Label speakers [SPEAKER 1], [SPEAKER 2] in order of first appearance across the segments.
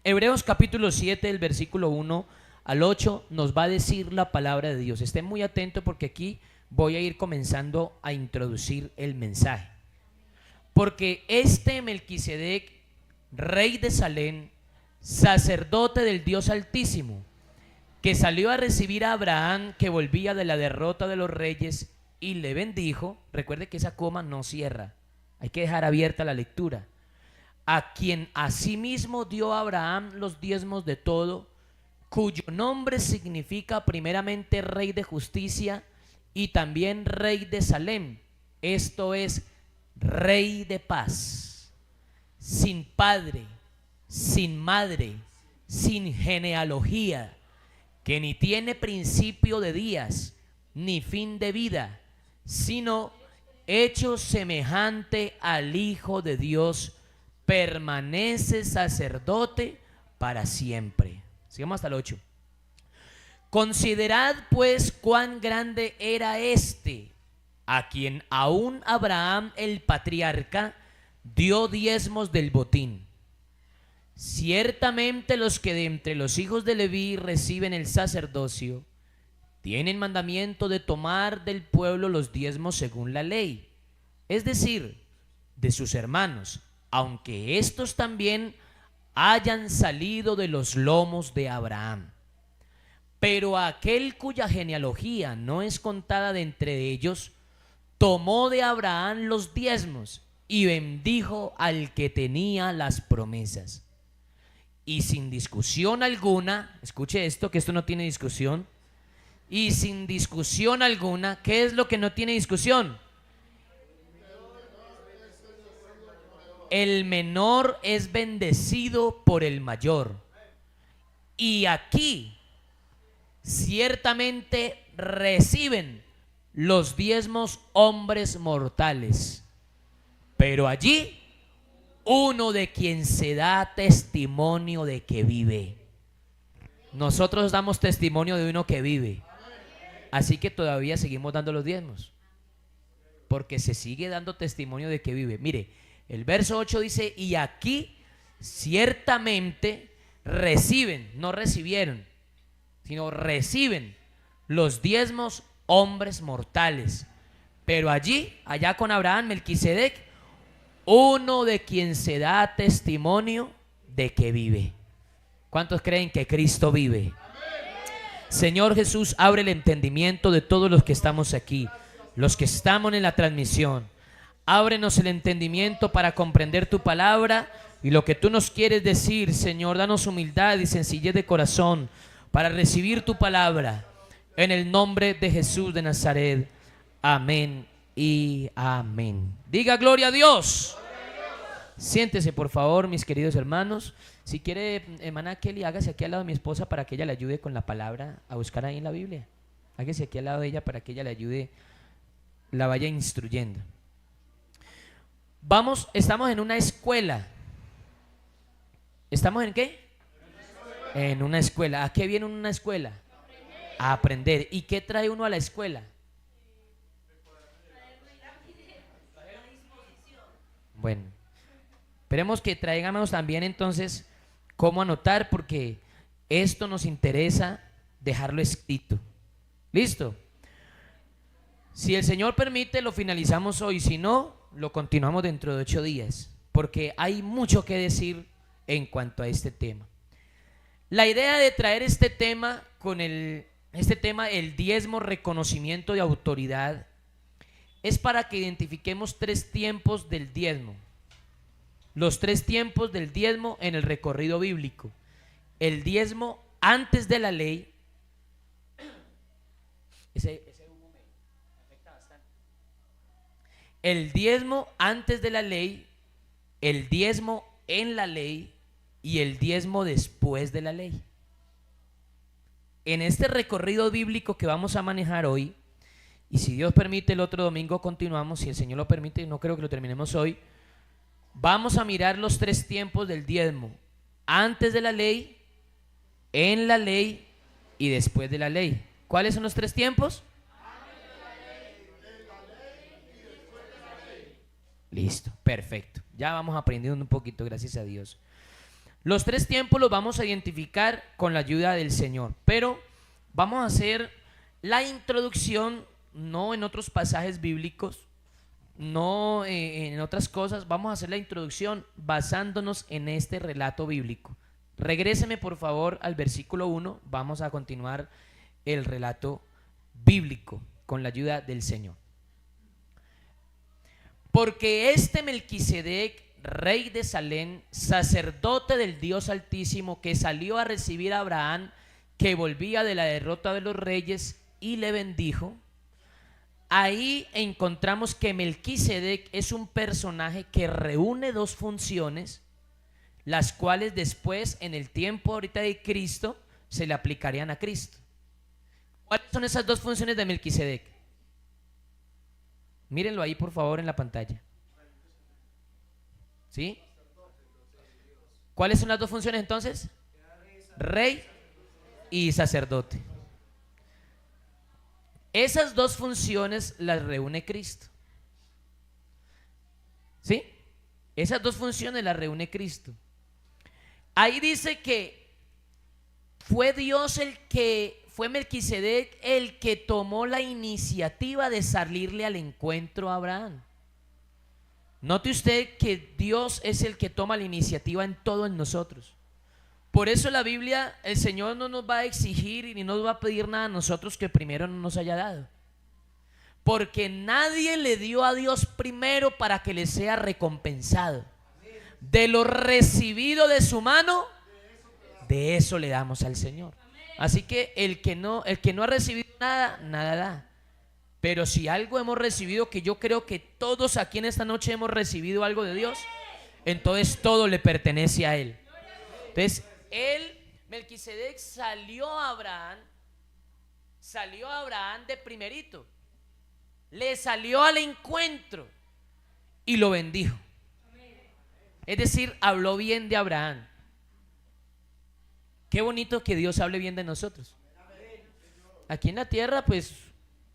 [SPEAKER 1] Hebreos capítulo 7, del versículo 1 al 8, nos va a decir la palabra de Dios. Estén muy atentos porque aquí voy a ir comenzando a introducir el mensaje. Porque este Melquisedec, rey de Salem, sacerdote del Dios Altísimo, que salió a recibir a Abraham, que volvía de la derrota de los reyes, y le bendijo. Recuerde que esa coma no cierra, hay que dejar abierta la lectura. A quien asimismo dio a Abraham los diezmos de todo, cuyo nombre significa primeramente rey de justicia y también rey de Salem, esto es, rey de paz, sin padre, sin madre, sin genealogía, que ni tiene principio de días, ni fin de vida, sino hecho semejante al Hijo de Dios, permanece sacerdote para siempre. Sigamos hasta el 8. Considerad pues cuán grande era este, a quien aún Abraham el patriarca dio diezmos del botín. Ciertamente los que de entre los hijos de Leví reciben el sacerdocio tienen mandamiento de tomar del pueblo los diezmos según la ley, es decir, de sus hermanos, aunque estos también hayan salido de los lomos de Abraham. Pero aquel cuya genealogía no es contada de entre ellos, tomó de Abraham los diezmos y bendijo al que tenía las promesas. Y sin discusión alguna, escuche esto, que esto no tiene discusión, y sin discusión alguna, ¿qué es lo que no tiene discusión? El menor es bendecido por el mayor. Y aquí ciertamente reciben los diezmos hombres mortales, pero allí uno de quien se da testimonio de que vive. Nosotros damos testimonio de uno que vive, así que todavía seguimos dando los diezmos, porque se sigue dando testimonio de que vive. Mire, el verso 8 dice, y aquí ciertamente reciben, no recibieron, sino reciben los diezmos hombres mortales, pero allá con Abraham, Melquisedec, uno de quien se da testimonio de que vive. ¿Cuántos creen que Cristo vive? Señor Jesús, abre el entendimiento de todos los que estamos aquí, los que estamos en la transmisión. Ábrenos el entendimiento para comprender tu palabra y lo que tú nos quieres decir, Señor. Danos humildad y sencillez de corazón para recibir tu palabra. En el nombre de Jesús de Nazaret. Amén y amén. Diga gloria a Dios. Siéntese, por favor, mis queridos hermanos. Si quiere, hermana Kelly, hágase aquí al lado de mi esposa para que ella le ayude con la palabra a buscar ahí en la Biblia. Hágase aquí al lado de ella para que ella le ayude, la vaya instruyendo. Estamos en una escuela. ¿Estamos en qué? En una escuela. ¿A qué viene una escuela? A aprender. ¿Y qué trae uno a la escuela? Bueno, esperemos que traigamos también entonces cómo anotar, porque esto nos interesa dejarlo escrito. ¿Listo? Si el Señor permite, lo finalizamos hoy. Si no, lo continuamos dentro de 8 días, porque hay mucho que decir en cuanto a este tema. La idea de traer este tema el diezmo, reconocimiento de autoridad, es para que identifiquemos 3 tiempos del diezmo. Los 3 tiempos del diezmo en el recorrido bíblico. El diezmo antes de la ley. Ese humo me afecta bastante. El diezmo antes de la ley, el diezmo en la ley y el diezmo después de la ley. En este recorrido bíblico que vamos a manejar hoy, y si Dios permite el otro domingo continuamos, si el Señor lo permite, no creo que lo terminemos hoy, vamos a mirar los 3 tiempos del diezmo: antes de la ley, en la ley y después de la ley. ¿Cuáles son los 3 tiempos? Listo, perfecto. Ya vamos aprendiendo un poquito, gracias a Dios. Los tres tiempos los vamos a identificar con la ayuda del Señor, pero vamos a hacer la introducción, no en otros pasajes bíblicos, no en otras cosas. Vamos a hacer la introducción basándonos en este relato bíblico. Regréseme por favor al versículo 1, vamos a continuar el relato bíblico con la ayuda del Señor. Porque este Melquisedec, rey de Salem, sacerdote del Dios Altísimo, que salió a recibir a Abraham, que volvía de la derrota de los reyes, y le bendijo. Ahí encontramos que Melquisedec es un personaje que reúne dos funciones, las cuales después, en el tiempo ahorita de Cristo, se le aplicarían a Cristo. ¿Cuáles son esas dos funciones de Melquisedec? Mírenlo ahí por favor en la pantalla. ¿Sí? ¿Cuáles son las dos funciones entonces? Rey y sacerdote. Esas dos funciones las reúne Cristo. ¿Sí? Esas dos funciones las reúne Cristo. Ahí dice que fue Dios fue Melquisedec el que tomó la iniciativa de salirle al encuentro a Abraham. Note usted que Dios es el que toma la iniciativa en todo en nosotros. Por eso la Biblia, el Señor no nos va a exigir y ni nos va a pedir nada a nosotros que primero no nos haya dado. Porque nadie le dio a Dios primero para que le sea recompensado. De lo recibido de su mano, de eso le damos al Señor. Así que el que no ha recibido nada, nada da. Pero si algo hemos recibido, que yo creo que todos aquí en esta noche hemos recibido algo de Dios, entonces todo le pertenece a Él. Entonces Melquisedec salió a Abraham de primerito, le salió al encuentro y lo bendijo. Es decir, habló bien de Abraham. Qué bonito que Dios hable bien de nosotros. Aquí en la tierra, pues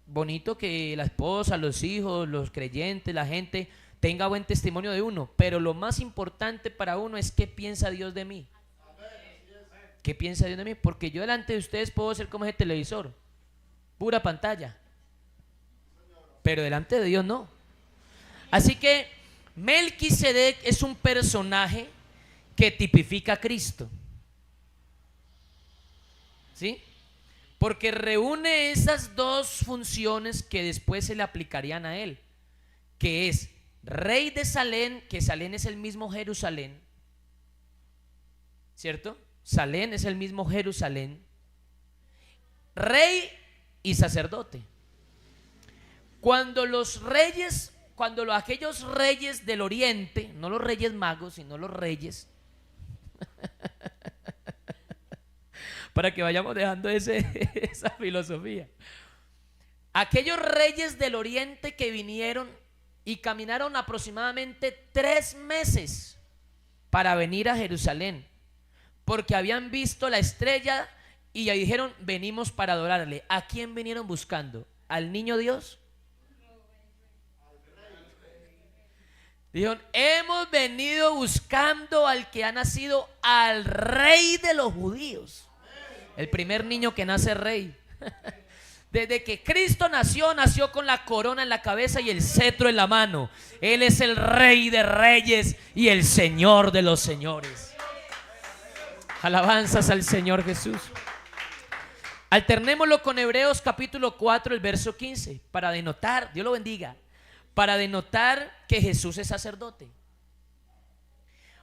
[SPEAKER 1] bonito que la esposa, los hijos, los creyentes, la gente tenga buen testimonio de uno, pero lo más importante para uno es qué piensa Dios de mí. ¿Qué piensa Dios de mí? Porque yo delante de ustedes puedo ser como ese televisor, pura pantalla, pero delante de Dios no. Así que Melquisedec es un personaje que tipifica a Cristo, ¿sí? Porque reúne esas dos funciones que después se le aplicarían a él, que es rey de Salem, que Salem es el mismo Jerusalén, ¿cierto? Salem es el mismo Jerusalén, rey y sacerdote. Cuando aquellos reyes del oriente, no los reyes magos, sino los reyes, para que vayamos dejando esa filosofía. Aquellos reyes del oriente que vinieron y caminaron aproximadamente 3 meses para venir a Jerusalén, porque habían visto la estrella y ya dijeron, venimos para adorarle. ¿A quién vinieron buscando? ¿Al niño Dios? Dijeron, hemos venido buscando al que ha nacido, al rey de los judíos. El primer niño que nace rey. Desde que Cristo nació con la corona en la cabeza y el cetro en la mano. Él es el rey de reyes y el señor de los señores. Alabanzas al Señor Jesús. Alternémoslo con Hebreos capítulo 4, el verso 15, para denotar, Dios lo bendiga, para denotar que Jesús es sacerdote.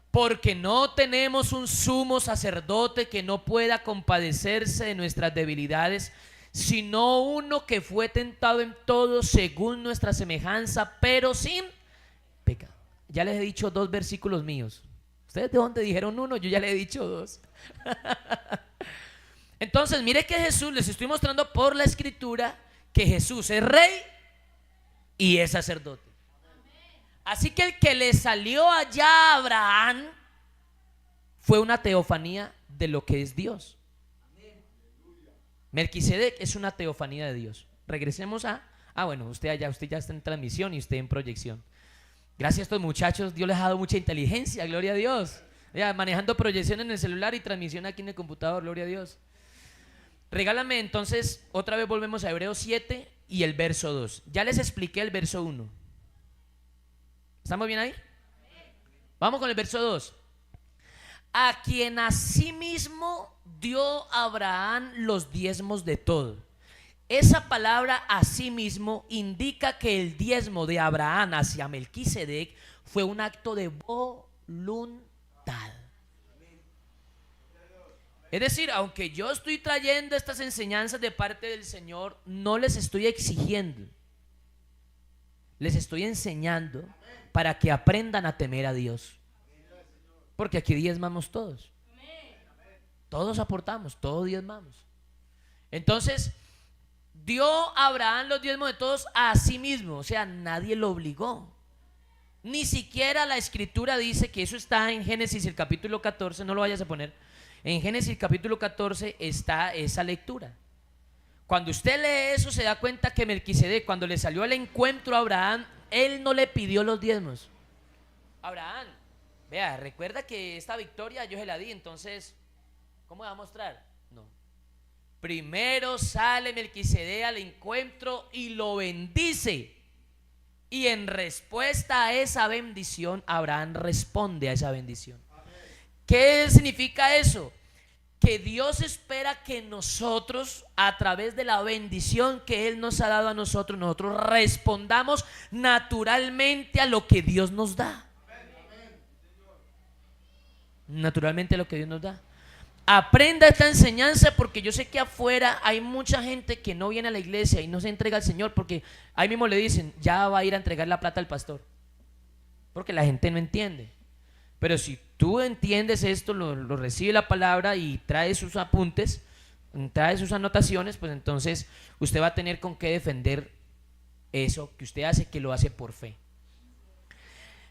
[SPEAKER 1] Porque no tenemos un sumo sacerdote que no pueda compadecerse de nuestras debilidades, sino uno que fue tentado en todo según nuestra semejanza, pero sin pecado. Ya les he dicho 2 versículos míos. ¿Ustedes de dónde dijeron uno? Yo ya les he dicho 2. Entonces, mire que Jesús, les estoy mostrando por la escritura que Jesús es rey y es sacerdote. Así que el que le salió allá a Abraham fue una teofanía de lo que es Dios. Melquisedec es una teofanía de Dios. Regresemos bueno, usted ya está en transmisión y usted en proyección. Gracias a estos muchachos, Dios les ha dado mucha inteligencia, gloria a Dios. Ya, manejando proyección en el celular y transmisión aquí en el computador, gloria a Dios. Regálame entonces, otra vez volvemos a Hebreos 7 y el verso 2. Ya les expliqué el verso 1. ¿Estamos bien ahí? Vamos con el verso 2. A quien asimismo dio Abraham los diezmos de todo. Esa palabra asimismo indica que el diezmo de Abraham hacia Melquisedec fue un acto de voluntad. Es decir, aunque yo estoy trayendo estas enseñanzas de parte del Señor, no les estoy exigiendo. Les estoy enseñando para que aprendan a temer a Dios. Porque aquí diezmamos todos. Todos aportamos, todos diezmamos. Entonces, dio a Abraham los diezmos de todos a sí mismo. O sea, nadie lo obligó. Ni siquiera la escritura dice que eso está en Génesis el capítulo 14, no lo vayas a poner. En Génesis capítulo 14 está esa lectura. Cuando usted lee eso se da cuenta que Melquisedec, cuando le salió al encuentro a Abraham, él no le pidió los diezmos. Abraham, vea, recuerda que esta victoria yo se la di, entonces, ¿cómo va a mostrar? No. Primero sale Melquisedec al encuentro y lo bendice. Y en respuesta a esa bendición, Abraham responde a esa bendición. ¿Qué significa eso? Que Dios espera que nosotros, a través de la bendición que Él nos ha dado a nosotros, nosotros respondamos naturalmente a lo que Dios nos da. Naturalmente a lo que Dios nos da. Aprenda esta enseñanza, porque yo sé que afuera hay mucha gente que no viene a la iglesia y no se entrega al Señor, porque ahí mismo le dicen, ya va a ir a entregar la plata al pastor, porque la gente no entiende. Pero si tú entiendes esto, lo recibe la palabra y trae sus apuntes, trae sus anotaciones, pues entonces usted va a tener con qué defender eso que usted hace, que lo hace por fe.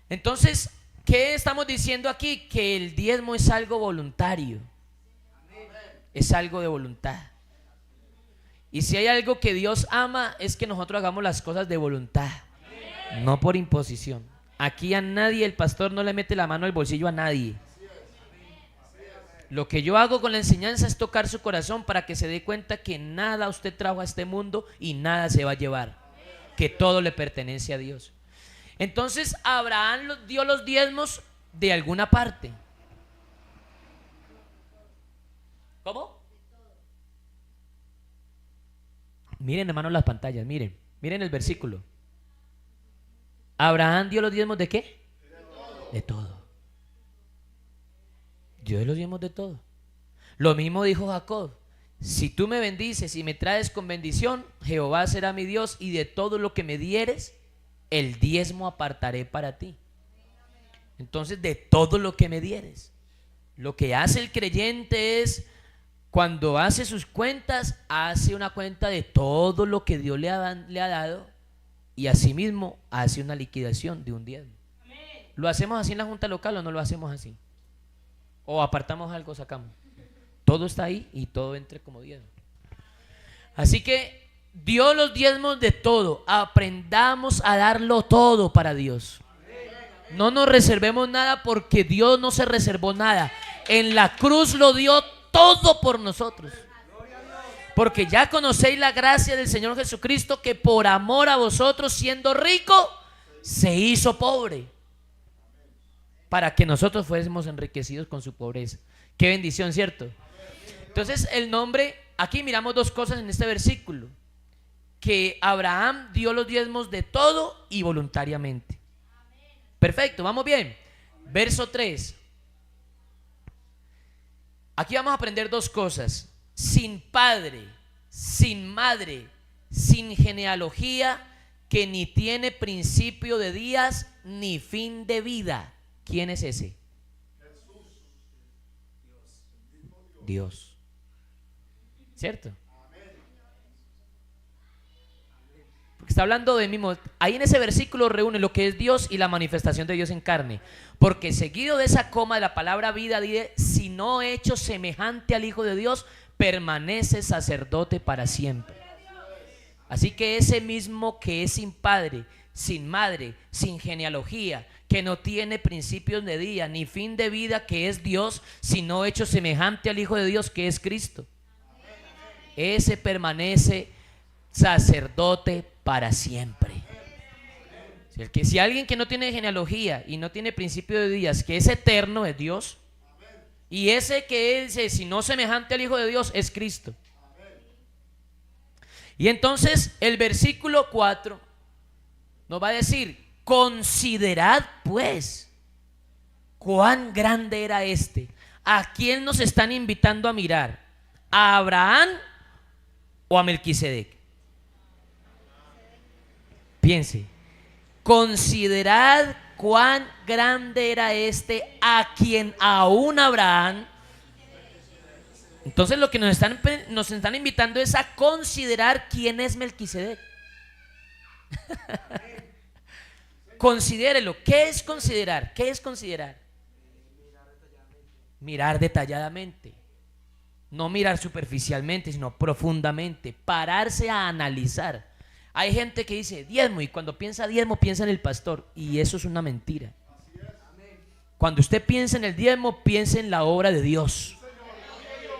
[SPEAKER 1] Entonces, ¿qué estamos diciendo aquí? Que el diezmo es algo voluntario. Es algo de voluntad. Y si hay algo que Dios ama, es que nosotros hagamos las cosas de voluntad, no por imposición. Aquí a nadie, el pastor no le mete la mano al bolsillo a nadie. Lo que yo hago con la enseñanza es tocar su corazón para que se dé cuenta que nada usted trajo a este mundo y nada se va a llevar, que todo le pertenece a Dios. Entonces Abraham dio los diezmos de alguna parte. ¿Cómo? Miren, hermanos, las pantallas, miren el versículo. Abraham dio los diezmos ¿de qué? De todo. Dio los diezmos de todo. Lo mismo dijo Jacob: si tú me bendices y me traes con bendición, Jehová será mi Dios, y de todo lo que me dieres, el diezmo apartaré para ti. Entonces, de todo lo que me dieres. Lo que hace el creyente es, cuando hace sus cuentas, hace una cuenta de todo lo que Dios le ha dado, y asimismo hace una liquidación de un diezmo. ¿Lo hacemos así en la junta local o no lo hacemos así? ¿O apartamos algo, sacamos? Todo está ahí y todo entra como diezmo. Así que dio los diezmos de todo. Aprendamos a darlo todo para Dios. No nos reservemos nada, porque Dios no se reservó nada. En la cruz lo dio todo por nosotros. Porque ya conocéis la gracia del Señor Jesucristo, que por amor a vosotros, siendo rico, se hizo pobre, para que nosotros fuésemos enriquecidos con su pobreza. Qué bendición, ¿cierto? Entonces el nombre, aquí miramos dos cosas en este versículo: que Abraham dio los diezmos de todo y voluntariamente. Perfecto, vamos bien. Verso 3. Aquí vamos a aprender dos cosas. Sin padre, sin madre, sin genealogía, que ni tiene principio de días ni fin de vida. ¿Quién es ese? Jesús. Dios. ¿Cierto? Porque está hablando de mismo. Ahí en ese versículo reúne lo que es Dios y la manifestación de Dios en carne. Porque seguido de esa coma de la palabra vida, dice: si no hecho semejante al Hijo de Dios, permanece sacerdote para siempre. Así que ese mismo que es sin padre, sin madre, sin genealogía, que no tiene principios de día ni fin de vida, que es Dios, sino hecho semejante al Hijo de Dios, que es Cristo. Ese permanece sacerdote para siempre. Si alguien que no tiene genealogía y no tiene principio de días, que es eterno, es Dios. Y ese que es, si no semejante al Hijo de Dios, es Cristo. Y entonces el versículo 4 nos va a decir: considerad pues cuán grande era este. ¿A quién nos están invitando a mirar? ¿A Abraham o a Melquisedec? Piense. Considerad cuán grande era este, a quien aún Abraham. Entonces lo que nos están invitando es a considerar quién es Melquisedec. Considérelo. ¿Qué es considerar? ¿Qué es considerar? Mirar detalladamente. No mirar superficialmente, sino profundamente. Pararse a analizar. Hay gente que dice diezmo, y cuando piensa diezmo piensa en el pastor, y eso es una mentira. Cuando usted piensa en el diezmo, piensa en la obra de Dios,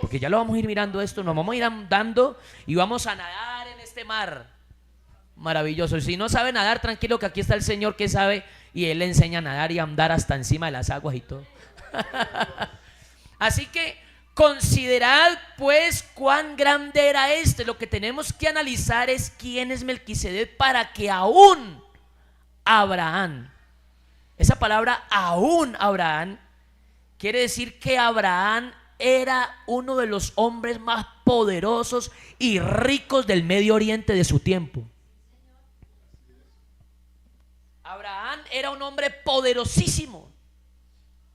[SPEAKER 1] porque ya lo vamos a ir mirando esto, nos vamos a ir andando y vamos a nadar en este mar maravilloso. Y si no sabe nadar, tranquilo, que aquí está el Señor que sabe, y Él le enseña a nadar y a andar hasta encima de las aguas y todo. Así que considerad pues cuán grande era este. Lo que tenemos que analizar es quién es Melquisedec, para que aún Abraham, esa palabra aún Abraham, quiere decir que Abraham era uno de los hombres más poderosos y ricos del Medio Oriente de su tiempo. Abraham era un hombre poderosísimo.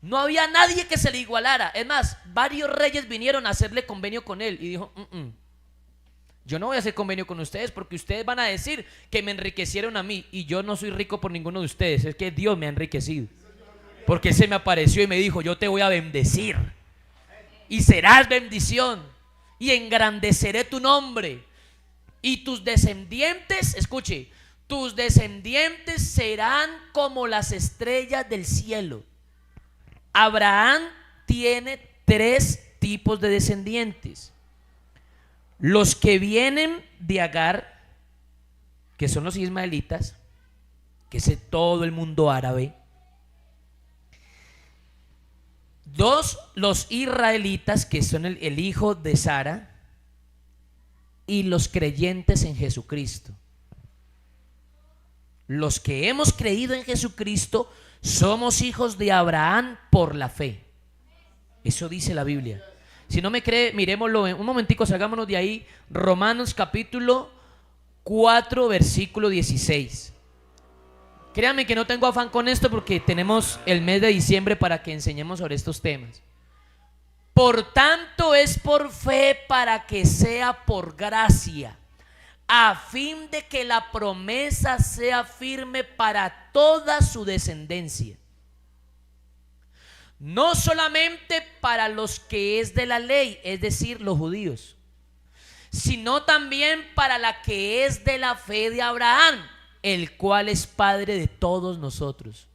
[SPEAKER 1] No había nadie que se le igualara. Es más, varios reyes vinieron a hacerle convenio con él y dijo: yo no voy a hacer convenio con ustedes, porque ustedes van a decir que me enriquecieron a mí, y yo no soy rico por ninguno de ustedes. Es que Dios me ha enriquecido, porque Él se me apareció y me dijo: yo te voy a bendecir y serás bendición, y engrandeceré tu nombre, y tus descendientes, escuche, tus descendientes serán como las estrellas del cielo. Abraham tiene tres tipos de descendientes: los que vienen de Agar, que son los ismaelitas, que es todo el mundo árabe. Dos, los israelitas, que son el hijo de Sara. Y los creyentes en Jesucristo. Los que hemos creído en Jesucristo somos hijos de Abraham por la fe. Eso dice la Biblia. Si no me cree, miremoslo un momentico, salgámonos de ahí. Romanos capítulo 4, versículo 16. Créanme que no tengo afán con esto, porque tenemos el mes de diciembre para que enseñemos sobre estos temas. Por tanto es por fe, para que sea por gracia, a fin de que la promesa sea firme para toda su descendencia, no solamente para los que es de la ley, es decir, los judíos, sino también para la que es de la fe de Abraham, el cual es padre de todos nosotros.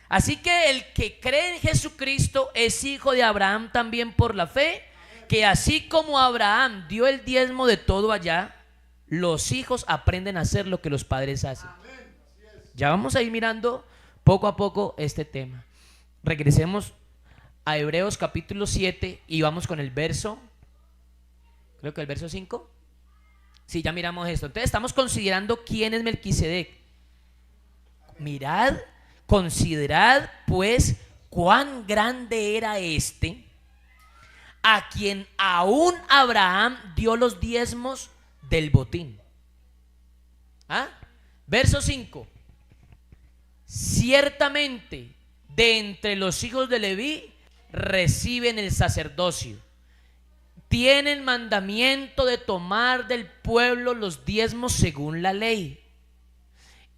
[SPEAKER 1] Así que el que cree en Jesucristo es hijo de Abraham también por la fe, que así como Abraham dio el diezmo de todo allá, los hijos aprenden a hacer lo que los padres hacen. Ya vamos a ir mirando poco a poco este tema. Regresemos a Hebreos capítulo 7 y vamos con el verso, creo que el verso 5. Sí, ya miramos esto. Entonces estamos considerando quién es Melquisedec. Mirad, considerad pues cuán grande era este, a quien aún Abraham dio los diezmos del botín. Verso 5. Ciertamente de entre los hijos de Leví reciben el sacerdocio, tienen mandamiento de tomar del pueblo los diezmos según la ley,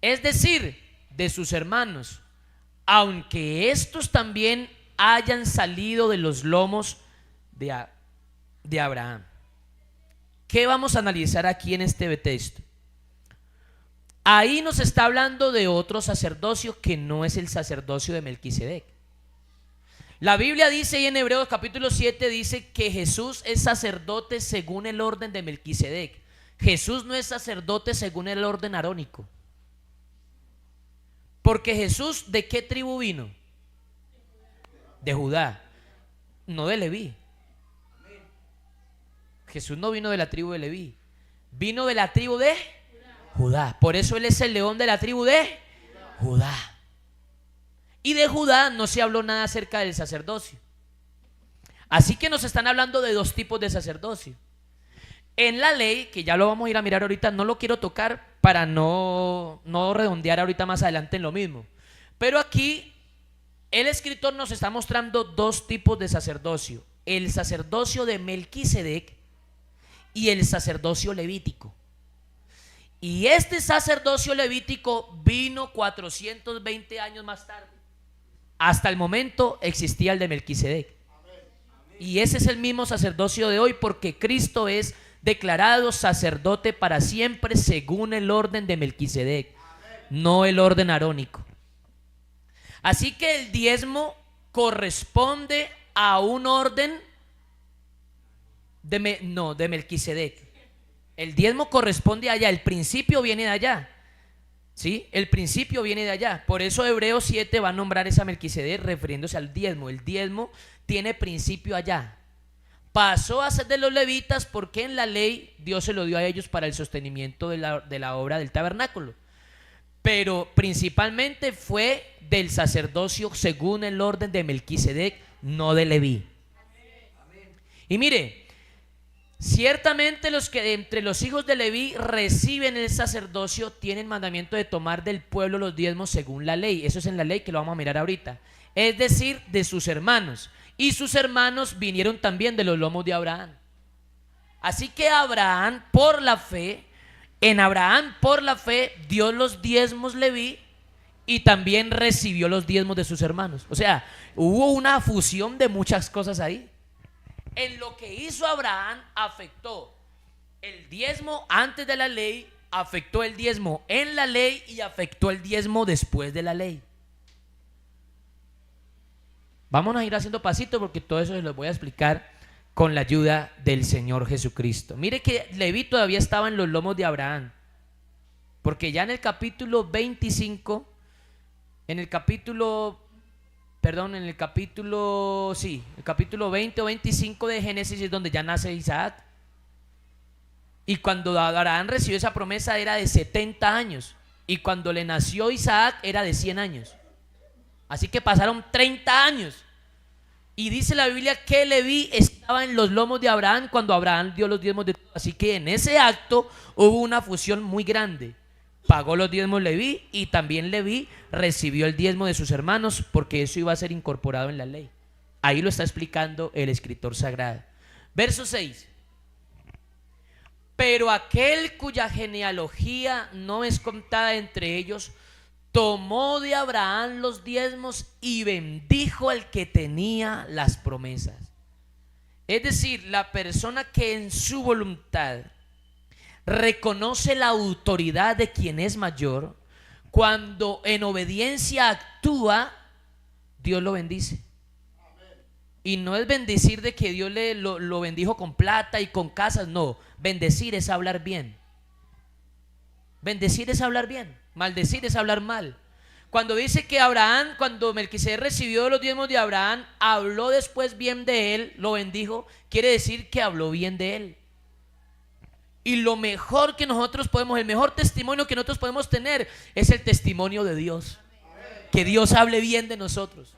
[SPEAKER 1] es decir, de sus hermanos, aunque estos también hayan salido de los lomos de Abraham. ¿Qué vamos a analizar aquí en este texto? ahí nos está hablando de otro sacerdocio que no es el sacerdocio de Melquisedec. La Biblia dice ahí en Hebreos capítulo 7, dice que Jesús es sacerdote según el orden de Melquisedec. Jesús no es sacerdote según el orden arónico. Porque Jesús, ¿de qué tribu vino? De Judá, no de Leví. Jesús no vino de la tribu de Leví, vino de la tribu de Judá. Por eso Él es el león de la tribu de Judá. Y de Judá no se habló nada acerca del sacerdocio. Así que nos están hablando de dos tipos de sacerdocio. En la ley, que ya lo vamos a ir a mirar ahorita, no lo quiero tocar para no redondear ahorita más adelante en lo mismo. Pero aquí el escritor nos está mostrando dos tipos de sacerdocio: el sacerdocio de Melquisedec y el sacerdocio levítico. Y este sacerdocio levítico vino 420 años más tarde. Hasta el momento existía el de Melquisedec. Y ese es el mismo sacerdocio de hoy, porque Cristo es declarado sacerdote para siempre según el orden de Melquisedec, no el orden arónico. Así que el diezmo corresponde a un orden de Melquisedec. El diezmo corresponde allá, el principio viene de allá. ¿Sí? El principio viene de allá. Por eso Hebreos 7 va a nombrar esa Melquisedec refiriéndose al diezmo. El diezmo tiene principio allá. Pasó a ser de los levitas porque en la ley Dios se lo dio a ellos para el sostenimiento de la obra del tabernáculo. Pero principalmente fue del sacerdocio según el orden de Melquisedec, no de Leví. Y mire, ciertamente los que entre los hijos de Leví reciben el sacerdocio tienen mandamiento de tomar del pueblo los diezmos según la ley. Eso es en la ley, que lo vamos a mirar ahorita. Es decir, de sus hermanos. Y sus hermanos vinieron también de los lomos de Abraham. Así que Abraham, por la fe, dio los diezmos Leví y también recibió los diezmos de sus hermanos. O sea, hubo una fusión de muchas cosas ahí. En lo que hizo Abraham afectó el diezmo antes de la ley, afectó el diezmo en la ley y afectó el diezmo después de la ley. Vamos a ir haciendo pasito porque todo eso se lo voy a explicar con la ayuda del Señor Jesucristo. Mire que Leví todavía estaba en los lomos de Abraham, porque ya en el capítulo 25, el capítulo 20 o 25 de Génesis es donde ya nace Isaac. Y cuando Abraham recibió esa promesa era de 70 años. Y cuando le nació Isaac era de 100 años. Así que pasaron 30 años. Y dice la Biblia que Leví estaba en los lomos de Abraham cuando Abraham dio los diezmos de todo. Así que en ese acto hubo una fusión muy grande. Pagó los diezmos Leví y también Leví recibió el diezmo de sus hermanos, porque eso iba a ser incorporado en la ley. Ahí lo está explicando el escritor sagrado. Verso 6. Pero aquel cuya genealogía no es contada entre ellos, tomó de Abraham los diezmos y bendijo al que tenía las promesas. Es decir, la persona que en su voluntad reconoce la autoridad de quien es mayor, cuando en obediencia actúa, Dios lo bendice. Y no es bendecir de que Dios lo bendijo con plata y con casas, no. Bendecir es hablar bien. Bendecir es hablar bien, maldecir es hablar mal. Cuando dice que Abraham, cuando Melquisedec recibió los diezmos de Abraham, habló después bien de él, lo bendijo, quiere decir que habló bien de él. Y lo mejor que nosotros podemos, el mejor testimonio que nosotros podemos tener es el testimonio de Dios. Que Dios hable bien de nosotros.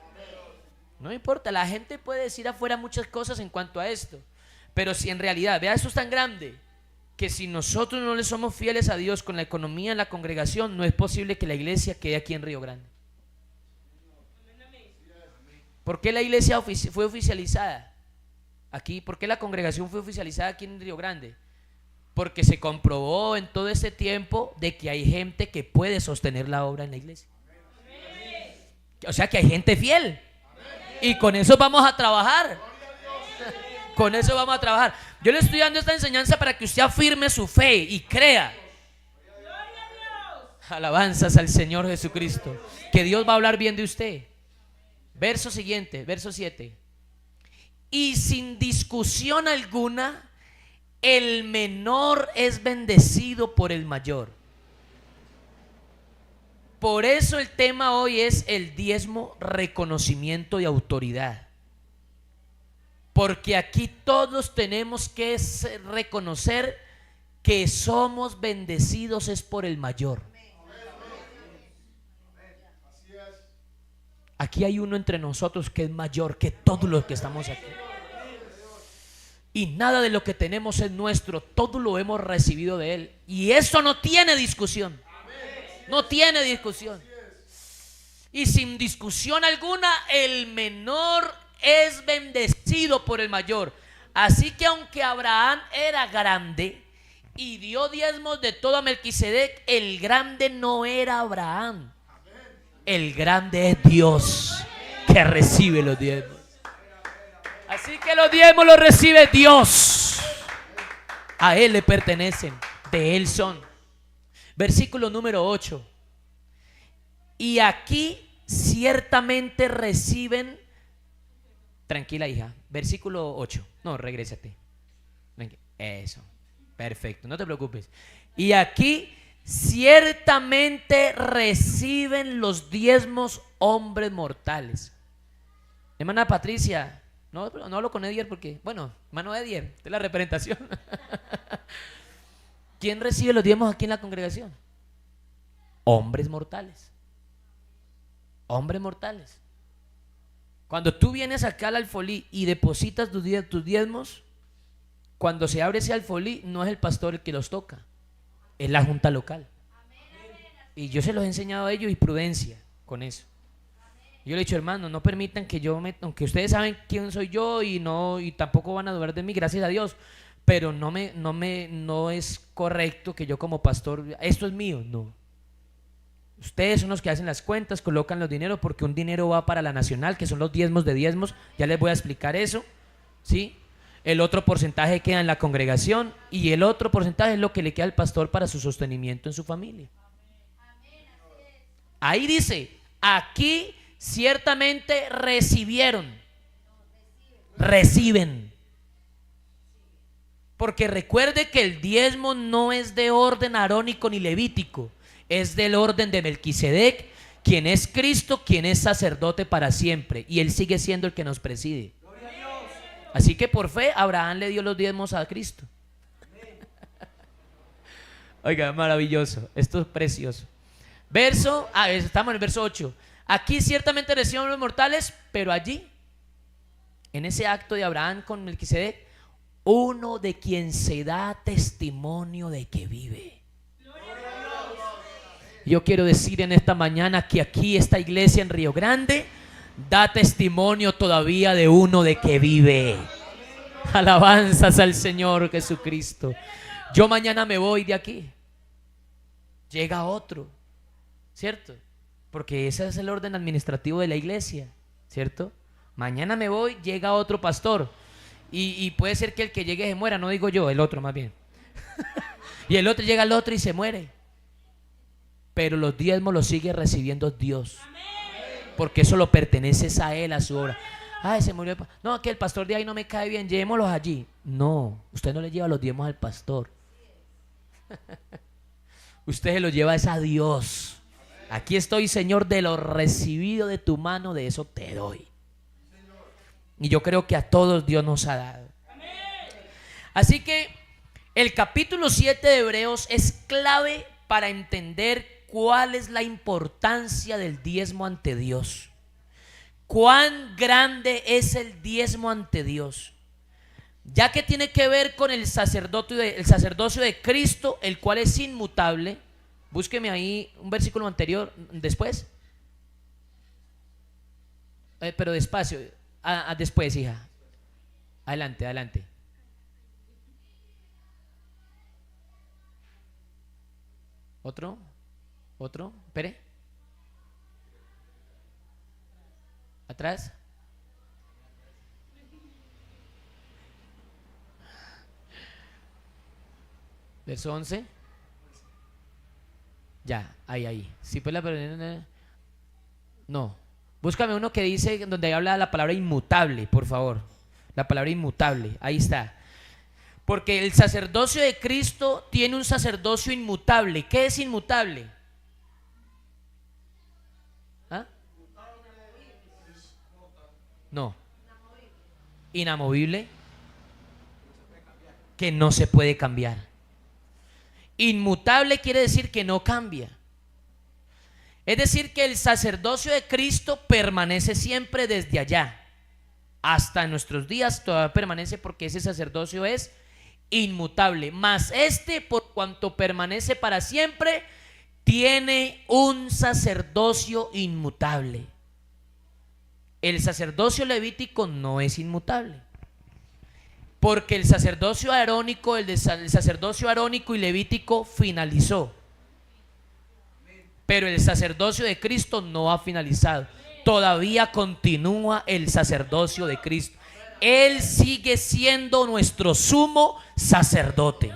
[SPEAKER 1] No importa, la gente puede decir afuera muchas cosas en cuanto a esto, pero si en realidad, vea, esto es tan grande que si nosotros no le somos fieles a Dios con la economía en la congregación, no es posible que la iglesia quede aquí en Río Grande. ¿Por qué la iglesia fue oficializada aquí? ¿Por qué la congregación fue oficializada aquí en Río Grande? Porque se comprobó en todo este tiempo de que hay gente que puede sostener la obra en la iglesia. O sea que hay gente fiel. Y con eso vamos a trabajar. Con eso vamos a trabajar. Yo le estoy dando esta enseñanza para que usted afirme su fe y crea. Alabanzas al Señor Jesucristo. Que Dios va a hablar bien de usted. Verso siguiente, verso 7. Y sin discusión alguna, el menor es bendecido por el mayor. Por eso el tema hoy es el diezmo, reconocimiento y autoridad. Porque aquí todos tenemos que reconocer que somos bendecidos es por el mayor. Aquí hay uno entre nosotros que es mayor que todos los que estamos aquí. Y nada de lo que tenemos es nuestro, todo lo hemos recibido de Él. Y eso no tiene discusión. No tiene discusión. Y sin discusión alguna, el menor es bendecido por el mayor. Así que aunque Abraham era grande y dio diezmos de todo a Melquisedec, el grande no era Abraham. El grande es Dios que recibe los diezmos. Así que los diezmos los recibe Dios. A Él le pertenecen, de Él son. Versículo número 8. Y aquí ciertamente reciben. Tranquila, hija. Versículo 8. No, regrésate. Eso. Perfecto, no te preocupes. Y aquí ciertamente reciben los diezmos hombres mortales. Hermana Patricia, no hablo con Edier porque, bueno, hermano Edier, esta es la representación. ¿Quién recibe los diezmos aquí en la congregación? Hombres mortales. Hombres mortales. Cuando tú vienes acá al alfolí y depositas tus diezmos, cuando se abre ese alfolí, no es el pastor el que los toca, es la junta local. Y yo se los he enseñado a ellos y prudencia con eso. Yo le he dicho, hermano, no permitan que yo aunque ustedes saben quién soy yo y tampoco van a dudar de mí, gracias a Dios, pero no es correcto que yo como pastor, esto es mío, no. Ustedes son los que hacen las cuentas, colocan los dineros, porque un dinero va para la nacional, que son los diezmos de diezmos, ya les voy a explicar eso, ¿sí? El otro porcentaje queda en la congregación y el otro porcentaje es lo que le queda al pastor para su sostenimiento en su familia. Ahí dice, aquí ciertamente reciben. Porque recuerde que el diezmo no es de orden arónico ni levítico, es del orden de Melquisedec, quien es Cristo, quien es sacerdote para siempre, y Él sigue siendo el que nos preside. Así que por fe Abraham le dio los diezmos a Cristo. Oiga, maravilloso, esto es precioso. Estamos en el verso 8. Aquí ciertamente reciben los mortales, pero allí, en ese acto de Abraham con Melquisedec, uno de quien se da testimonio de que vive. Yo quiero decir en esta mañana que aquí esta iglesia en Río Grande da testimonio todavía de uno de que vive. Alabanzas al Señor Jesucristo. Yo mañana me voy de aquí, llega otro, ¿cierto? Porque ese es el orden administrativo de la iglesia, ¿cierto? Mañana me voy, llega otro pastor y puede ser que el que llegue se muera, no digo yo, el otro más bien. Y el otro llega al otro y se muere. Pero los diezmos los sigue recibiendo Dios, porque eso lo pertenece a Él, a su obra. Ay, se murió. No, que el pastor de ahí no me cae bien, llevémoslos allí. No, usted no le lleva los diezmos al pastor. Usted se los lleva a Dios. Aquí estoy, Señor, de lo recibido de tu mano, de eso te doy. Y yo creo que a todos Dios nos ha dado. Así que el capítulo 7 de Hebreos es clave para entender cuál es la importancia del diezmo ante Dios. Cuán grande es el diezmo ante Dios, ya que tiene que ver con el sacerdocio de Cristo, el cual es inmutable. Búsqueme ahí un versículo anterior, después. Pero despacio, después, hija. Adelante, adelante. Otro, espere. Atrás. Verso 11. Ya, ahí. Sí, pues no. Búscame uno que dice, donde habla la palabra inmutable, por favor. La palabra inmutable, ahí está. Porque el sacerdocio de Cristo tiene un sacerdocio inmutable. ¿Qué es inmutable? ¿Ah? No. Inamovible. Que no se puede cambiar. Inmutable quiere decir que no cambia. Es decir, que el sacerdocio de Cristo permanece siempre desde allá. Hasta nuestros días todavía permanece porque ese sacerdocio es inmutable. Mas este, por cuanto permanece para siempre, tiene un sacerdocio inmutable. El sacerdocio levítico no es inmutable. Porque el sacerdocio arónico, el sacerdocio arónico y levítico finalizó. Pero el sacerdocio de Cristo no ha finalizado. Todavía continúa el sacerdocio de Cristo. Él sigue siendo nuestro sumo sacerdote.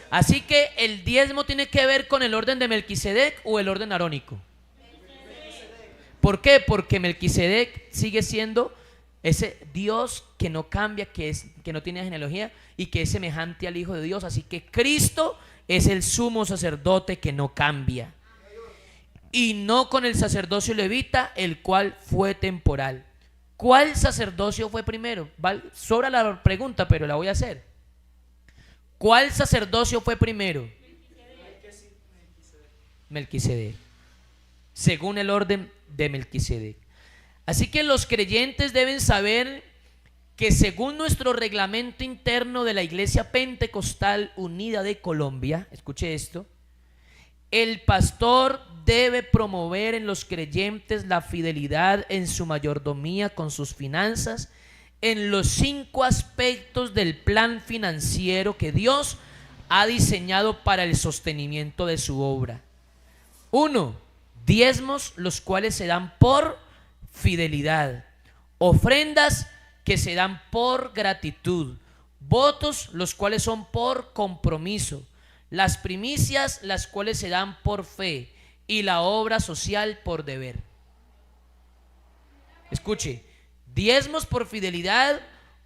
[SPEAKER 1] Así que el diezmo tiene que ver con el orden de Melquisedec o el orden arónico. ¿Por qué? Porque Melquisedec sigue siendo ese Dios que no cambia, que no tiene genealogía y que es semejante al Hijo de Dios. Así que Cristo es el sumo sacerdote que no cambia. Y no con el sacerdocio levita, el cual fue temporal. ¿Cuál sacerdocio fue primero? Sobra la pregunta, pero la voy a hacer. ¿Cuál sacerdocio fue primero? Melquisedec. Según el orden de Melquisedec. Así que los creyentes deben saber que según nuestro reglamento interno de la Iglesia Pentecostal Unida de Colombia, escuche esto, el pastor debe promover en los creyentes la fidelidad en su mayordomía con sus finanzas, en los 5 aspectos del plan financiero que Dios ha diseñado para el sostenimiento de su obra. 1. Diezmos, los cuales se dan por fidelidad. Ofrendas que se dan por gratitud. Votos, los cuales son por compromiso. Las primicias, las cuales se dan por fe. Y la obra social por deber. Escuche, diezmos por fidelidad,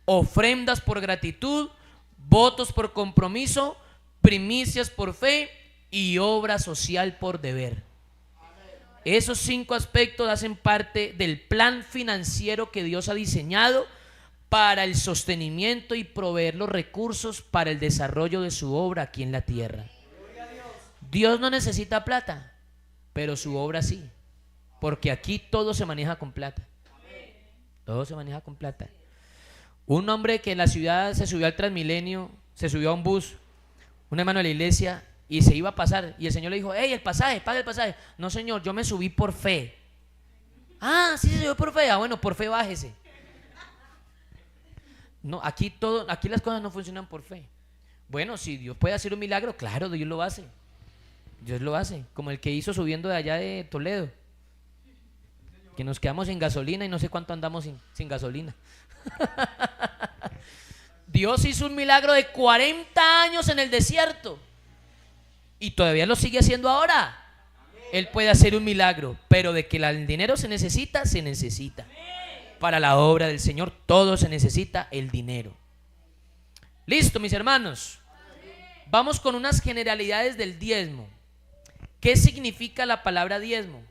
[SPEAKER 1] ofrendas por gratitud, votos por compromiso, primicias por fe y obra social por deber. Esos 5 aspectos hacen parte del plan financiero que Dios ha diseñado para el sostenimiento y proveer los recursos para el desarrollo de su obra aquí en la tierra. Dios no necesita plata, pero su obra sí, porque aquí todo se maneja con plata. Todo se maneja con plata. Un hombre que en la ciudad se subió al Transmilenio, se subió a un bus, un hermano de la iglesia, y se iba a pasar, y el Señor le dijo: hey, el pasaje, paga el pasaje. No, señor, yo me subí por fe. Ah, sí, se subió por fe. Ah, bueno, por fe bájese. No, aquí las cosas no funcionan por fe. Bueno, si Dios puede hacer un milagro, claro, Dios lo hace. Dios lo hace, como el que hizo subiendo de allá de Toledo, que nos quedamos sin gasolina y no sé cuánto andamos sin gasolina. Dios hizo un milagro de 40 años en el desierto y todavía lo sigue haciendo ahora. Él puede hacer un milagro, pero de que el dinero se necesita, se necesita. Para la obra del Señor todo se necesita el dinero. Listo, mis hermanos. Vamos con unas generalidades del diezmo. ¿Qué significa la palabra diezmo?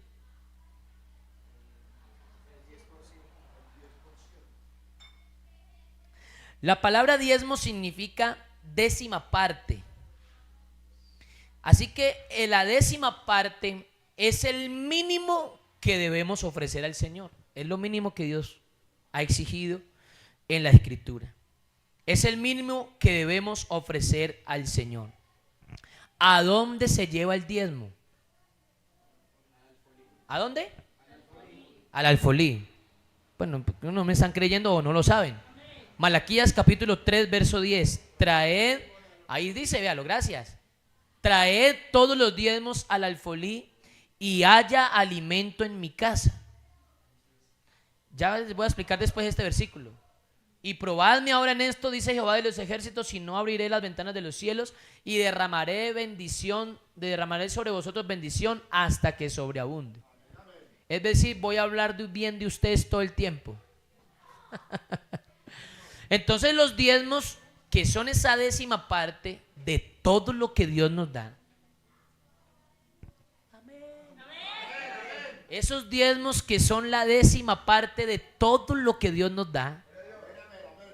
[SPEAKER 1] La palabra diezmo significa décima parte. Así que la décima parte es el mínimo que debemos ofrecer al Señor. Es lo mínimo que Dios ha exigido en la Escritura. Es el mínimo que debemos ofrecer al Señor. ¿A dónde se lleva el diezmo? ¿A dónde? Al alfolí. Bueno, no me están creyendo o no lo saben. Malaquías capítulo 3 verso 10. Traed, ahí dice, véalo, gracias. Traed todos los diezmos al alfolí y haya alimento en mi casa. Ya les voy a explicar después este versículo. Y probadme ahora en esto, dice Jehová de los ejércitos, si no abriré las ventanas de los cielos y derramaré sobre vosotros bendición hasta que sobreabunde. Es decir, voy a hablar bien de ustedes todo el tiempo. Entonces los diezmos, que son esa décima parte de todo lo que Dios nos da. Esos diezmos que son la décima parte de todo lo que Dios nos da,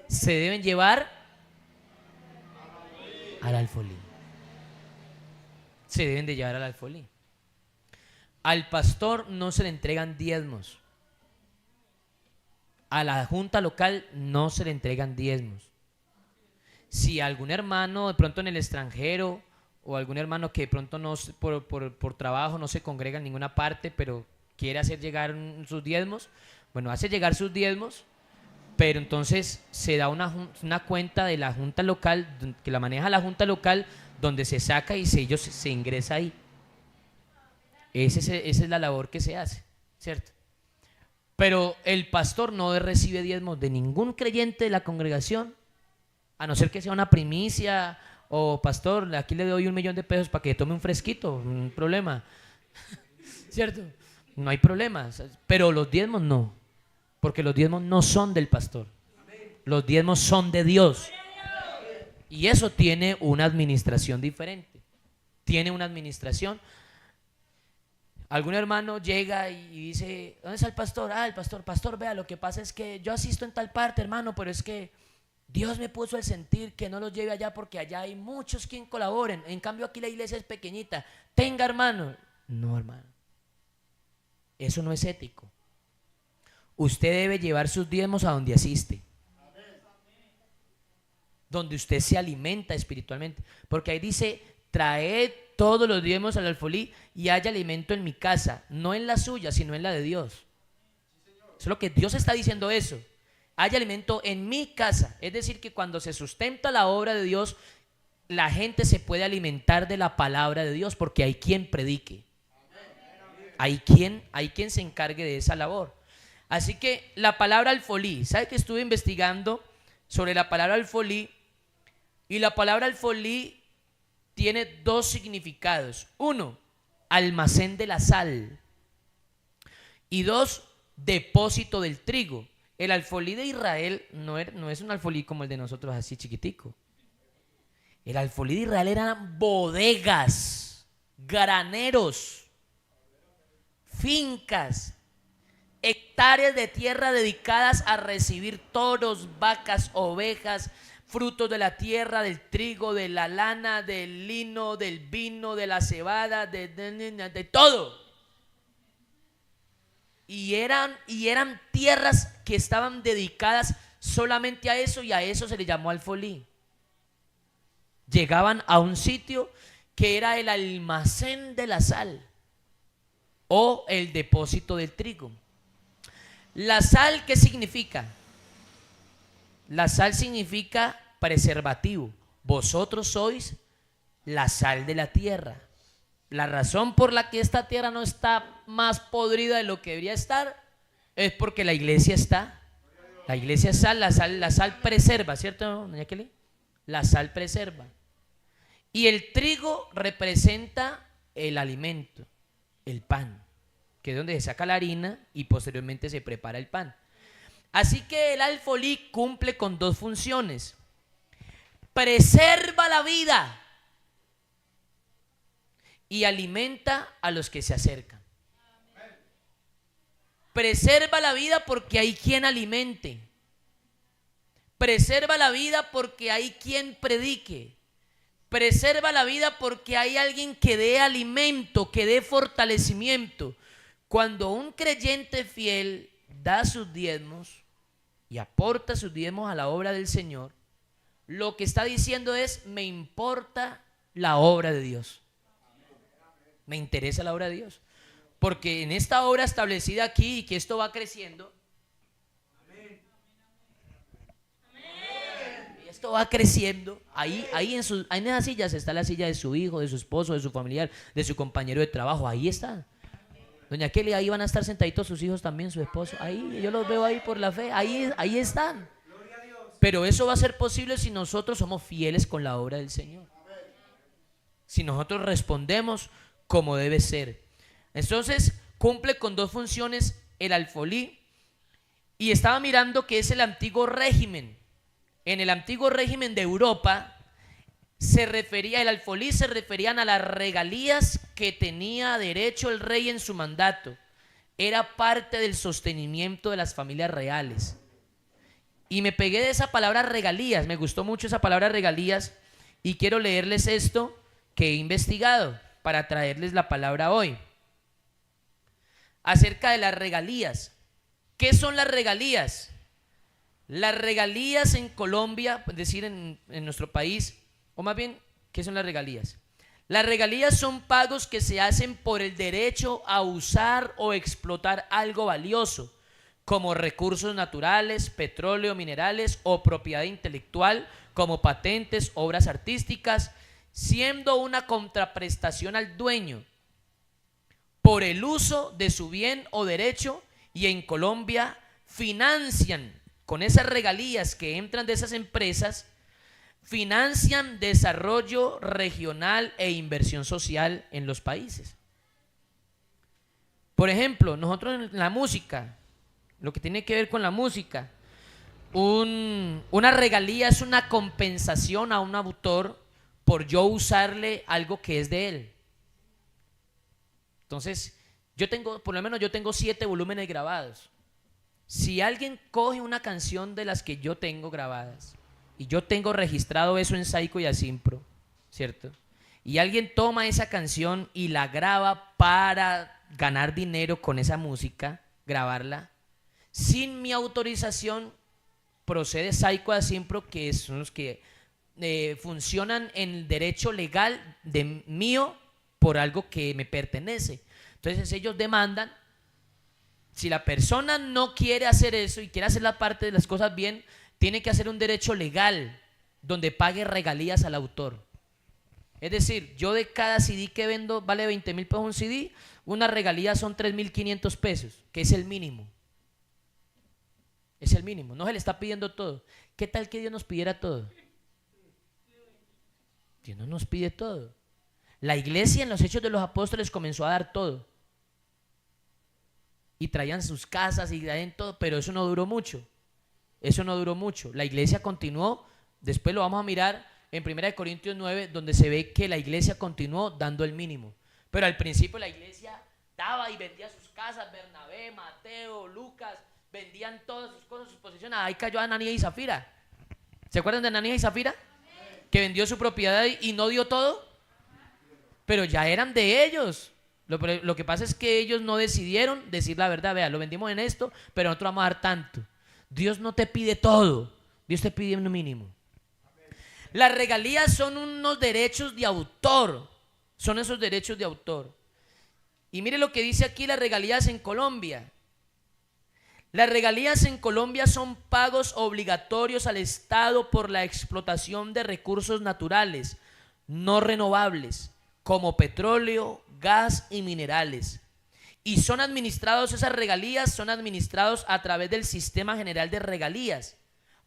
[SPEAKER 1] se deben llevar al alfolí. Se deben de llevar al alfolí. Al pastor no se le entregan diezmos. A la junta local no se le entregan diezmos. Si algún hermano de pronto en el extranjero o algún hermano que de pronto no por trabajo no se congrega en ninguna parte, pero quiere hacer llegar sus diezmos, bueno, hace llegar sus diezmos, pero entonces se da una cuenta de la junta local, que la maneja la junta local, donde se saca y se ingresa ahí. Esa es la labor que se hace, ¿cierto? Pero el pastor no recibe diezmos de ningún creyente de la congregación, a no ser que sea una primicia, o pastor, aquí le doy 1.000.000 de pesos para que tome un fresquito, un problema, ¿cierto? No hay problema, pero los diezmos no, porque los diezmos no son del pastor, los diezmos son de Dios, y eso tiene una administración diferente, tiene una administración. Algún hermano llega y dice, ¿dónde está el pastor? El pastor, vea, lo que pasa es que yo asisto en tal parte, hermano, pero es que Dios me puso el sentir que no los lleve allá porque allá hay muchos quien colaboren, en cambio aquí la iglesia es pequeñita, tenga, hermano. No, hermano, eso no es ético. Usted debe llevar sus diezmos a donde asiste, donde usted se alimenta espiritualmente, porque ahí dice, traed todos los diezmos al alfolí y haya alimento en mi casa, no en la suya, sino en la de Dios. Eso es lo que Dios está diciendo, eso. Haya alimento en mi casa. Es decir, que cuando se sustenta la obra de Dios, la gente se puede alimentar de la palabra de Dios, porque hay quien predique. Hay quien se encargue de esa labor. Así que la palabra alfolí, ¿sabe que estuve investigando sobre la palabra alfolí? Y la palabra alfolí tiene dos significados. Uno, almacén de la sal. Y dos, depósito del trigo. El alfolí de Israel no es un alfolí como el de nosotros, así chiquitico. El alfolí de Israel eran bodegas, graneros, fincas, hectáreas de tierra dedicadas a recibir toros, vacas, ovejas, frutos de la tierra, del trigo, de la lana, del lino, del vino, de la cebada, de todo. Y eran tierras que estaban dedicadas solamente a eso, y a eso se le llamó alfolí. Llegaban a un sitio que era el almacén de la sal o el depósito del trigo. La sal, ¿qué significa? La sal significa preservativo. Vosotros sois la sal de la tierra. La razón por la que esta tierra no está más podrida de lo que debería estar es porque la iglesia está. La iglesia es sal, la sal preserva, ¿cierto, doña Kelly? La sal preserva. Y el trigo representa el alimento, el pan, que es donde se saca la harina y posteriormente se prepara el pan. Así que el alfolí cumple con dos funciones. Preserva la vida y alimenta a los que se acercan. Preserva la vida porque hay quien alimente. Preserva la vida porque hay quien predique. Preserva la vida porque hay alguien que dé alimento, que dé fortalecimiento. Cuando un creyente fiel da sus diezmos y aporta sus diezmos a la obra del Señor, lo que está diciendo es: me importa la obra de Dios. Me interesa la obra de Dios. Porque en esta obra establecida aquí, y que esto va creciendo, y esto va creciendo, ahí en esas sillas está la silla de su hijo, de su esposo, de su familiar, de su compañero de trabajo. Ahí está. Doña Kelly, ahí van a estar sentaditos sus hijos también, su esposo. Ahí, yo los veo ahí por la fe. Ahí están. Pero eso va a ser posible si nosotros somos fieles con la obra del Señor. Si nosotros respondemos como debe ser. Entonces cumple con dos funciones el alfolí. Y estaba mirando que es el antiguo régimen. En el antiguo régimen de Europa el alfolí se referían a las regalías que tenía derecho el rey en su mandato. Era parte del sostenimiento de las familias reales. Y me pegué de esa palabra regalías, me gustó mucho esa palabra regalías, y quiero leerles esto que he investigado para traerles la palabra hoy. Acerca de las regalías. ¿Qué son las regalías? Las regalías en Colombia, es decir, en nuestro país, o más bien, ¿qué son las regalías? Las regalías son pagos que se hacen por el derecho a usar o explotar algo valioso, como recursos naturales, petróleo, minerales o propiedad intelectual, como patentes, obras artísticas, siendo una contraprestación al dueño por el uso de su bien o derecho. Y en Colombia financian con esas regalías que entran de esas empresas, financian desarrollo regional e inversión social en los países. Por ejemplo, nosotros en la música, lo que tiene que ver con la música, una regalía es una compensación a un autor por yo usarle algo que es de él. Entonces, por lo menos yo tengo 7 volúmenes grabados. Si alguien coge una canción de las que yo tengo grabadas, y yo tengo registrado eso en Saico y Asimpro, ¿cierto? Y alguien toma esa canción y la graba para ganar dinero con esa música, grabarla, sin mi autorización, procede Saico y Asimpro, que son los que funcionan en el derecho legal de mío por algo que me pertenece. Entonces ellos demandan. Si la persona no quiere hacer eso y quiere hacer la parte de las cosas bien, tiene que hacer un derecho legal donde pague regalías al autor. Es decir, yo de cada CD que vendo vale 20.000 pesos un CD, una regalía son 3.500 pesos, que es el mínimo. Es el mínimo, no se le está pidiendo todo. ¿Qué tal que Dios nos pidiera todo? Dios no nos pide todo. La iglesia en los Hechos de los Apóstoles comenzó a dar todo. Y traían sus casas y traían todo, pero eso no duró mucho. Eso no duró mucho. La iglesia continuó, después lo vamos a mirar en 1 Corintios 9, donde se ve que la iglesia continuó dando el mínimo. Pero al principio la iglesia daba y vendía sus casas, Bernabé, Mateo, Lucas, vendían todas sus cosas, sus posesiones. Ahí cayó Ananías y Zafira. ¿Se acuerdan de Ananías y Zafira? Que vendió su propiedad y no dio todo. Pero ya eran de ellos. Lo que pasa es que ellos no decidieron decir la verdad. Vea, lo vendimos en esto, pero nosotros vamos a dar tanto. Dios no te pide todo, Dios te pide un mínimo. Las regalías son unos derechos de autor. Son esos derechos de autor. Y mire lo que dice aquí las regalías en Colombia. Las regalías en Colombia son pagos obligatorios al Estado por la explotación de recursos naturales no renovables, como petróleo, gas y minerales. Y son administrados, esas regalías son administrados a través del Sistema General de Regalías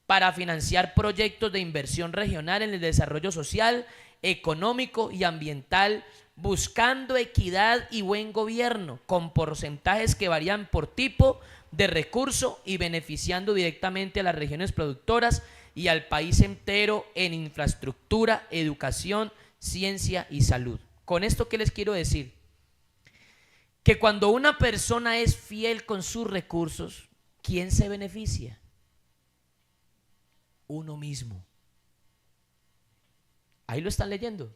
[SPEAKER 1] para financiar proyectos de inversión regional en el desarrollo social, económico y ambiental, buscando equidad y buen gobierno, con porcentajes que varían por tipo de recurso y beneficiando directamente a las regiones productoras y al país entero en infraestructura, educación, ciencia y salud. Con esto, ¿qué les quiero decir? Que cuando una persona es fiel con sus recursos, ¿quién se beneficia? Uno mismo. Ahí lo están leyendo.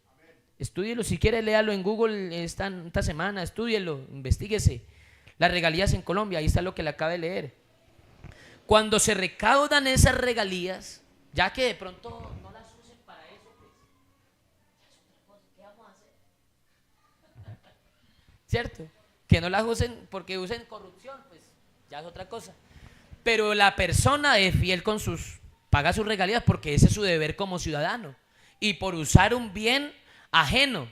[SPEAKER 1] Estúdielo, si quiere léalo en Google esta semana, estúdielo, investíguese. Las regalías en Colombia, ahí está lo que le acabo de leer. Cuando se recaudan esas regalías, ya que de pronto no las usen para eso, pues, ¿qué vamos a hacer? ¿Cierto? Que no las usen porque usen corrupción, pues ya es otra cosa. Pero la persona es fiel con paga sus regalías porque ese es su deber como ciudadano. Y por usar un bien ajeno,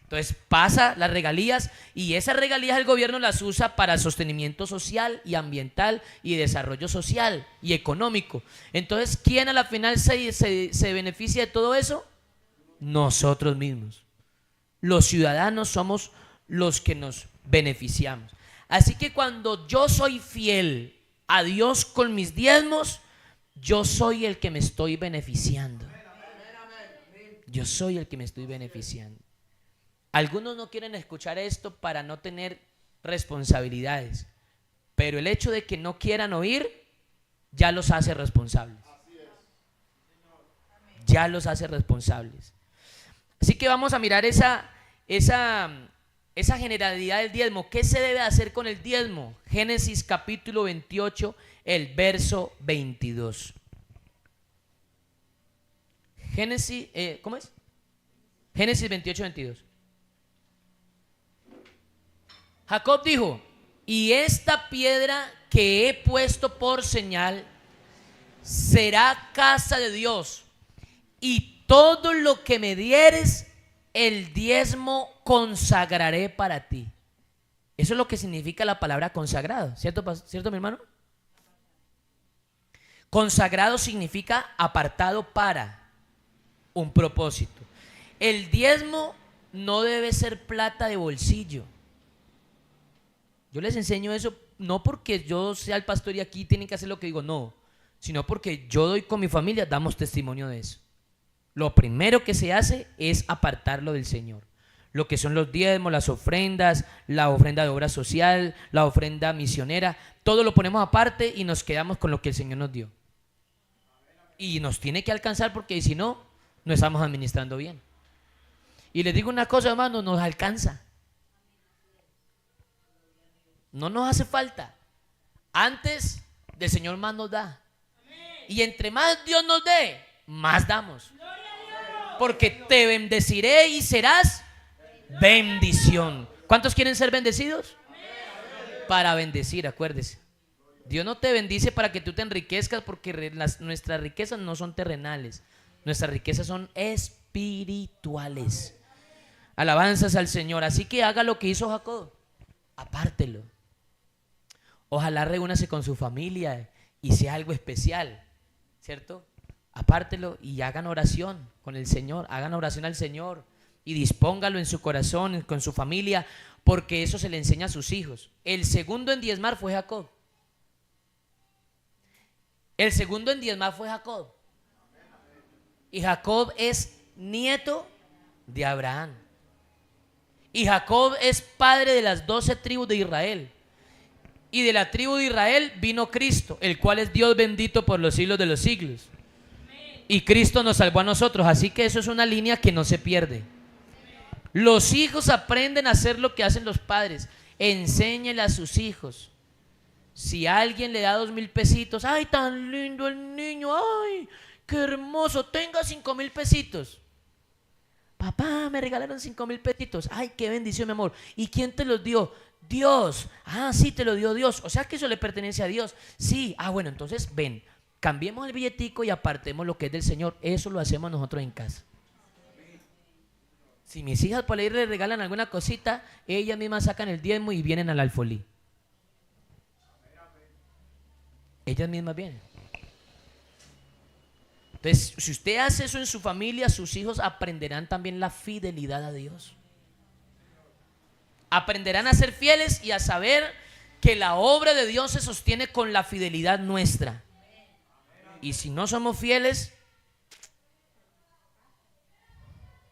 [SPEAKER 1] Entonces pasa las regalías y esas regalías el gobierno las usa para sostenimiento social y ambiental y desarrollo social y económico. Entonces, ¿quién a la final se beneficia de todo eso? Nosotros mismos. Los ciudadanos somos los que nos beneficiamos. Así que cuando yo soy fiel a Dios con mis diezmos, yo soy el que me estoy beneficiando. Yo soy el que me estoy beneficiando. Algunos no quieren escuchar esto para no tener responsabilidades, pero el hecho de que no quieran oír ya los hace responsables. Ya los hace responsables. Así que vamos a mirar esa generalidad del diezmo. ¿Qué se debe hacer con el diezmo? Génesis capítulo 28, el verso 22. Génesis, ¿cómo es? Génesis 28, 22. Jacob dijo: y esta piedra que he puesto por señal será casa de Dios, y todo lo que me dieres, el diezmo consagraré para ti. Eso es lo que significa la palabra consagrado, ¿cierto, mi hermano? Consagrado significa apartado para un propósito. El diezmo no debe ser plata de bolsillo. Yo les enseño eso no porque yo sea el pastor y aquí tienen que hacer lo que digo, no, sino porque yo doy con mi familia, damos testimonio de eso. Lo primero que se hace es apartarlo del Señor. Lo que son los diezmos, las ofrendas, la ofrenda de obra social, la ofrenda misionera, todo lo ponemos aparte y nos quedamos con lo que el Señor nos dio. Y nos tiene que alcanzar porque si no, no estamos administrando bien. Y les digo una cosa, hermano, nos alcanza. No nos hace falta. Antes del Señor más nos da. Y entre más Dios nos dé, más damos. Porque te bendeciré y serás bendición. ¿Cuántos quieren ser bendecidos? Para bendecir, acuérdese. Dios no te bendice para que tú te enriquezcas, porque nuestras riquezas no son terrenales. Nuestras riquezas son espirituales. Alabanzas al Señor. Así que haga lo que hizo Jacob. Apártelo. Ojalá reúnase con su familia y sea algo especial, ¿cierto? Apártelo y hagan oración con el Señor, hagan oración al Señor y dispóngalo en su corazón, con su familia, porque eso se le enseña a sus hijos. El segundo en diezmar fue Jacob. El segundo en diezmar fue Jacob. Y Jacob es nieto de Abraham. Y Jacob es padre de las 12 tribus de Israel. Y de la tribu de Israel vino Cristo, el cual es Dios bendito por los siglos de los siglos. Y Cristo nos salvó a nosotros. Así que eso es una línea que no se pierde. Los hijos aprenden a hacer lo que hacen los padres. Enséñenle a sus hijos. Si alguien le da 2,000 pesitos, ay, tan lindo el niño, ay, qué hermoso, tenga 5,000 pesitos. Papá, me regalaron 5,000 pesitos. Ay, qué bendición, mi amor. ¿Y quién te los dio? Dios. Ah, sí, te lo dio Dios. O sea que eso le pertenece a Dios. Sí. Ah, bueno, entonces ven, cambiemos el billetico y apartemos lo que es del Señor. Eso lo hacemos nosotros en casa. Si mis hijas por ahí le regalan alguna cosita, ellas mismas sacan el diezmo y vienen al alfolí. Ellas mismas vienen. Entonces, si usted hace eso en su familia, sus hijos aprenderán también la fidelidad a Dios. Aprenderán a ser fieles y a saber que la obra de Dios se sostiene con la fidelidad nuestra. Y si no somos fieles,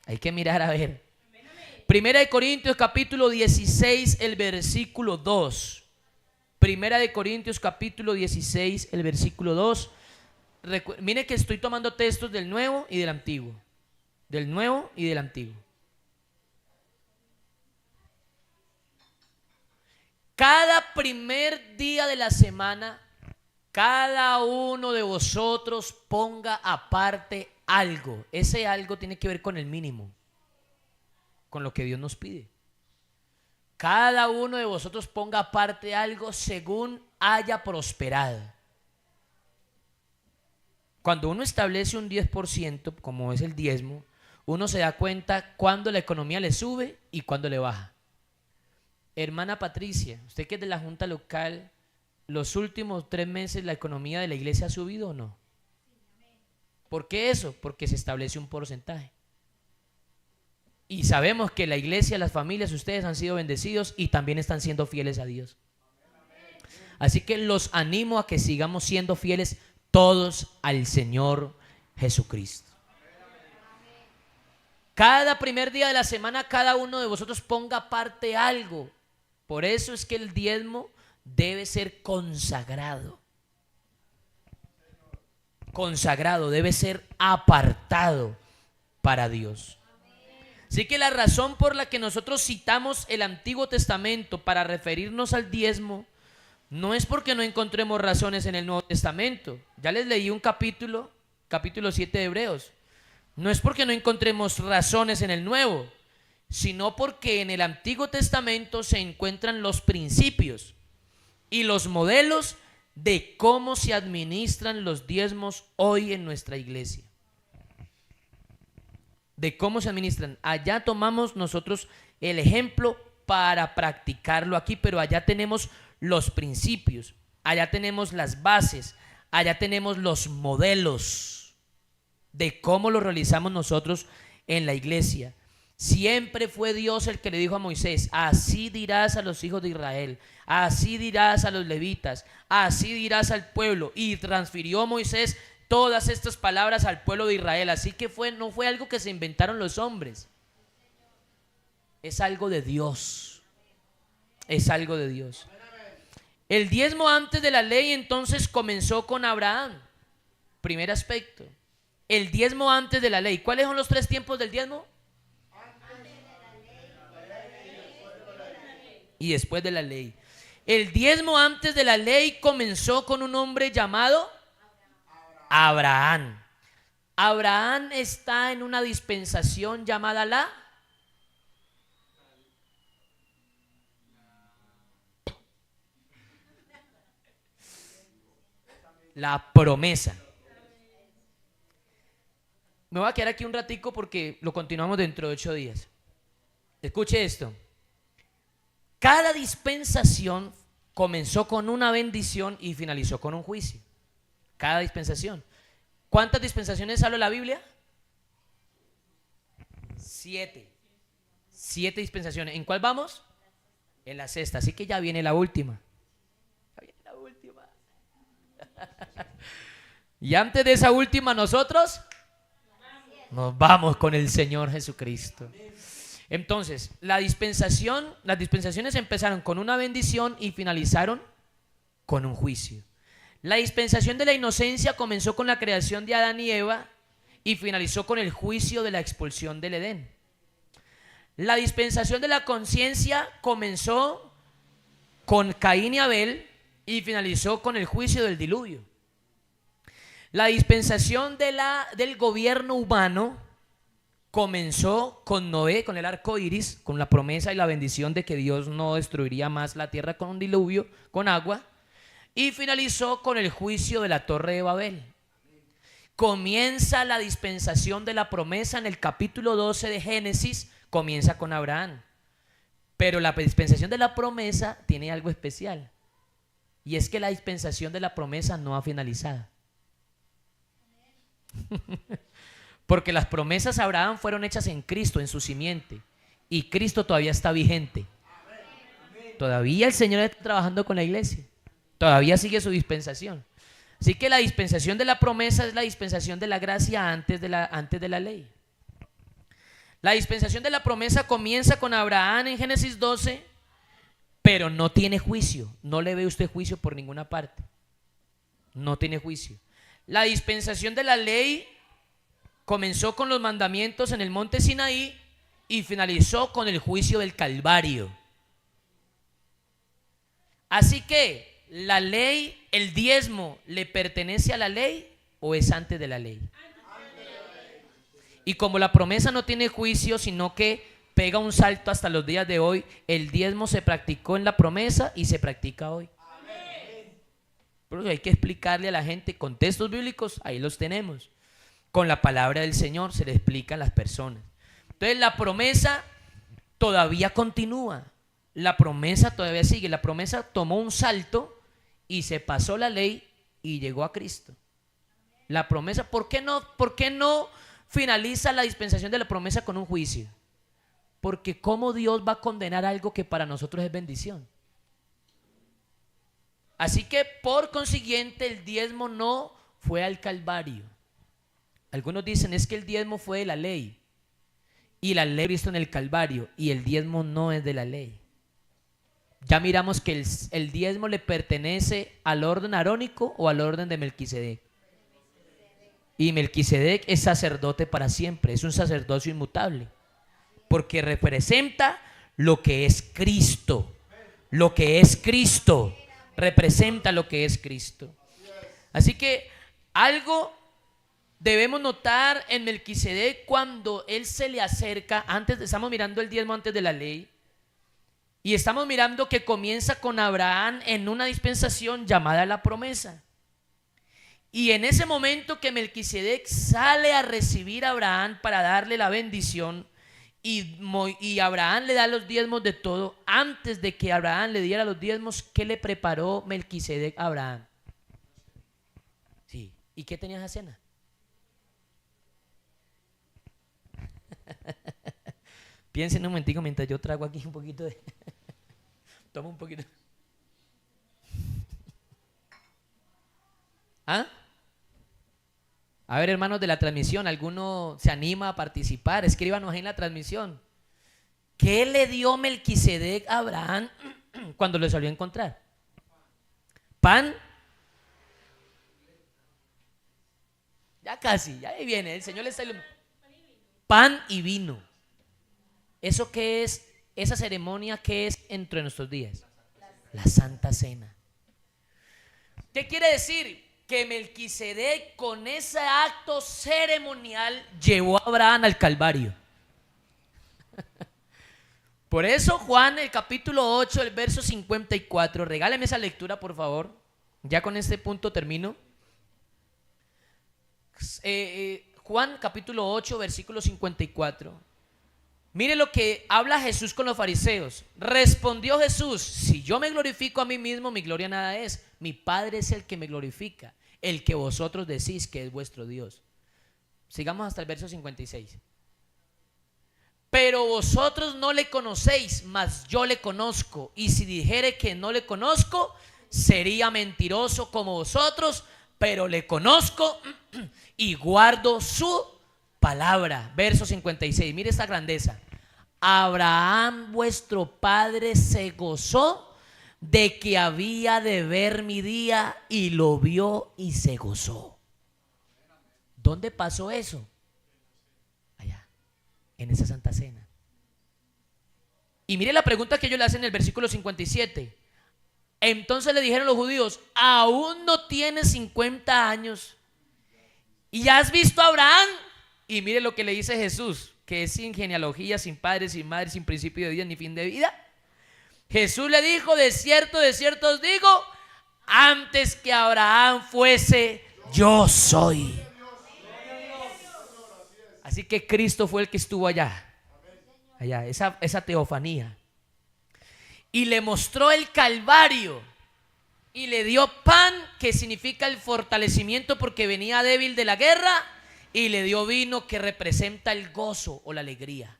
[SPEAKER 1] hay que mirar a ver. Primera de Corintios capítulo 16, el versículo 2. Primera de Corintios capítulo 16, el versículo 2. Mire que estoy tomando textos del Nuevo y del Antiguo. Del Nuevo y del Antiguo. Cada primer día de la semana, cada uno de vosotros ponga aparte algo. Ese algo tiene que ver con el mínimo, con lo que Dios nos pide. Cada uno de vosotros ponga aparte algo según haya prosperado. Cuando uno establece un 10%, como es el diezmo, uno se da cuenta cuando la economía le sube y cuando le baja. Hermana Patricia, usted que es de la Junta Local, ¿los últimos 3 meses la economía de la iglesia ha subido o no? ¿Por qué eso? Porque se establece un porcentaje. Y sabemos que la iglesia, las familias, ustedes han sido bendecidos y también están siendo fieles a Dios. Así que los animo a que sigamos siendo fieles todos al Señor Jesucristo. Cada primer día de la semana, cada uno de vosotros ponga aparte algo. Por eso es que el diezmo debe ser consagrado. Consagrado, debe ser apartado para Dios. Así que la razón por la que nosotros citamos el Antiguo Testamento para referirnos al diezmo no es porque no encontremos razones en el Nuevo Testamento. Ya les leí un capítulo 7 de Hebreos. No es porque no encontremos razones en el Nuevo, sino porque en el Antiguo Testamento se encuentran los principios y los modelos de cómo se administran los diezmos hoy en nuestra iglesia. De cómo se administran. Allá tomamos nosotros el ejemplo para practicarlo aquí, pero allá tenemos los principios, allá tenemos las bases, allá tenemos los modelos de cómo lo realizamos nosotros en la iglesia. Siempre fue Dios el que le dijo a Moisés: así dirás a los hijos de Israel, así dirás a los levitas, así dirás al pueblo. Y transfirió Moisés todas estas palabras al pueblo de Israel. Así que no fue algo que se inventaron los hombres, es algo de Dios, es algo de Dios. El diezmo antes de la ley entonces comenzó con Abraham. Primer aspecto, el diezmo antes de la ley. ¿Cuáles son los 3 tiempos del diezmo? Y después de la ley. El diezmo antes de la ley comenzó con un hombre llamado Abraham. Abraham está en una dispensación llamada la promesa. Me voy a quedar aquí un ratico porque lo continuamos dentro de 8 días. Escuche esto. Cada dispensación comenzó con una bendición y finalizó con un juicio. Cada dispensación. ¿Cuántas dispensaciones habla la Biblia? 7. 7 dispensaciones. ¿En cuál vamos? En la sexta. Así que ya viene la última. Ya viene la última. Y antes de esa última nosotros nos vamos con el Señor Jesucristo. Entonces, las dispensaciones empezaron con una bendición y finalizaron con un juicio. La dispensación de la inocencia comenzó con la creación de Adán y Eva y finalizó con el juicio de la expulsión del Edén. La dispensación de la conciencia comenzó con Caín y Abel y finalizó con el juicio del diluvio. La dispensación del gobierno humano comenzó con Noé, con el arco iris, con la promesa y la bendición de que Dios no destruiría más la tierra con un diluvio, con agua, y finalizó con el juicio de la Torre de Babel. Comienza la dispensación de la promesa en el capítulo 12 de Génesis, comienza con Abraham. Pero la dispensación de la promesa tiene algo especial, y es que la dispensación de la promesa no ha finalizado. Porque las promesas a Abraham fueron hechas en Cristo, en su simiente, y Cristo todavía está vigente. Todavía el Señor está trabajando con la iglesia, todavía sigue su dispensación. Así que la dispensación de la promesa es la dispensación de la gracia antes de la ley. La dispensación de la promesa comienza con Abraham en Génesis 12, pero no tiene juicio. No le ve usted juicio por ninguna parte. No tiene juicio. La dispensación de la ley comenzó con los mandamientos en el monte Sinaí y finalizó con el juicio del Calvario. Así que la ley, el diezmo, ¿le pertenece a la ley o es antes de la ley? Y como la promesa no tiene juicio, sino que pega un salto hasta los días de hoy, el diezmo se practicó en la promesa y se practica hoy. Por eso hay que explicarle a la gente con textos bíblicos, ahí los tenemos. Con la palabra del Señor se le explica a las personas. Entonces la promesa todavía continúa. La promesa todavía sigue. La promesa tomó un salto y se pasó la ley y llegó a Cristo. La promesa, por qué no finaliza la dispensación de la promesa con un juicio? Porque ¿cómo Dios va a condenar algo que para nosotros es bendición? Así que por consiguiente el diezmo no fue al Calvario. Algunos dicen es que el diezmo fue de la ley y la ley Cristo en el Calvario, y el diezmo no es de la ley. Ya miramos que el diezmo le pertenece al orden arónico o al orden de Melquisedec. Y Melquisedec es sacerdote para siempre, es un sacerdocio inmutable, porque representa lo que es Cristo. Lo que es Cristo representa lo que es Cristo. Así que algo debemos notar en Melquisedec cuando él se le acerca. Estamos mirando el diezmo antes de la ley, y estamos mirando que comienza con Abraham en una dispensación llamada la promesa. Y en ese momento que sale a recibir a Abraham para darle la bendición, y Abraham le da los diezmos de todo, antes de que Abraham le diera los diezmos, ¿qué le preparó Melquisedec a Abraham? Sí. ¿Y qué tenía esa cena? Piensen un momentico mientras yo trago aquí un poquito de... Toma un poquito. ¿Ah? A ver, hermanos de la transmisión, ¿alguno se anima a participar? Escríbanos ahí en la transmisión. ¿Qué le dio Melquisedec a Abraham cuando lo salió a encontrar? ¿Pan? Ya casi, ya ahí viene, el Señor le está iluminando. Pan y vino. ¿Eso qué es? Esa ceremonia, ¿qué es entre nuestros días? La Santa Cena. ¿Qué quiere decir? Que Melquisedec con ese acto ceremonial llevó a Abraham al Calvario. Por eso Juan, el capítulo 8, el verso 54, regáleme esa lectura por favor, ya con este punto termino. Juan capítulo 8, versículo 54. Mire lo que habla Jesús con los fariseos. Respondió Jesús: si yo me glorifico a mí mismo, mi gloria nada es. Mi Padre es el que me glorifica, el que vosotros decís que es vuestro Dios. Sigamos hasta el verso 56. Pero vosotros no le conocéis, mas yo le conozco. Y si dijere que no le conozco, sería mentiroso como vosotros, pero le conozco y guardo su palabra. Verso 56, mire esta grandeza. Abraham vuestro padre se gozó de que había de ver mi día, y lo vio y se gozó. ¿Dónde pasó eso? Allá, en esa Santa Cena. Y mire la pregunta que ellos le hacen en el versículo 57. Entonces le dijeron los judíos: aún no tienes 50 años y ya has visto a Abraham. Y mire lo que le dice Jesús, que es sin genealogía, sin padre, sin madre, sin principio de vida ni fin de vida. Jesús le dijo: de cierto os digo, antes que Abraham fuese, yo soy. Así que Cristo fue el que estuvo allá, esa teofanía, y le mostró el Calvario, y le dio pan, que significa el fortalecimiento porque venía débil de la guerra, y le dio vino, que representa el gozo o la alegría.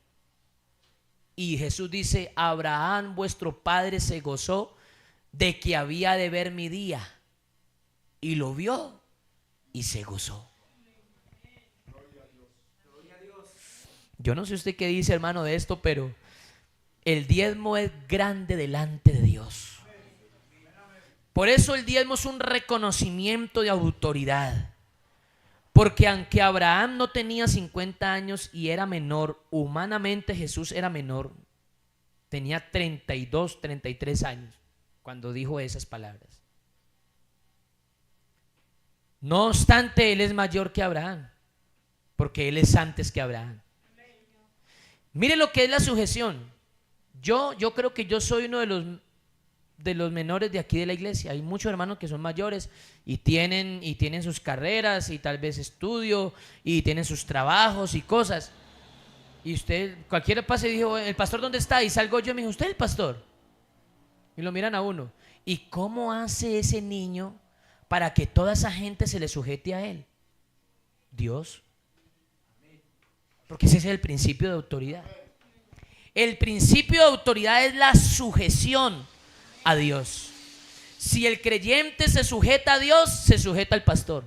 [SPEAKER 1] Y Jesús dice: Abraham vuestro padre se gozó de que había de ver mi día, y lo vio y se gozó. Yo no sé usted qué dice, hermano, de esto, pero el diezmo es grande delante de Dios. Por eso el diezmo es un reconocimiento de autoridad. Porque aunque Abraham no tenía 50 años y era menor, humanamente Jesús era menor. Tenía 32, 33 años cuando dijo esas palabras. No obstante, él es mayor que Abraham, porque él es antes que Abraham. Mire lo que es la sujeción. Yo creo que yo soy uno de los de los menores de aquí de la iglesia. Hay muchos hermanos que son mayores y tienen sus carreras y tal vez estudio y tienen sus trabajos y cosas. Y usted, cualquiera pase y dijo, ¿el pastor dónde está? Y salgo yo y me dijo, ¿usted es el pastor? Y lo miran a uno. ¿Y cómo hace ese niño para que toda esa gente se le sujete a él? Dios. Porque ese es el principio de autoridad. El principio de autoridad es la sujeción a Dios. Si el creyente se sujeta a Dios, se sujeta al pastor.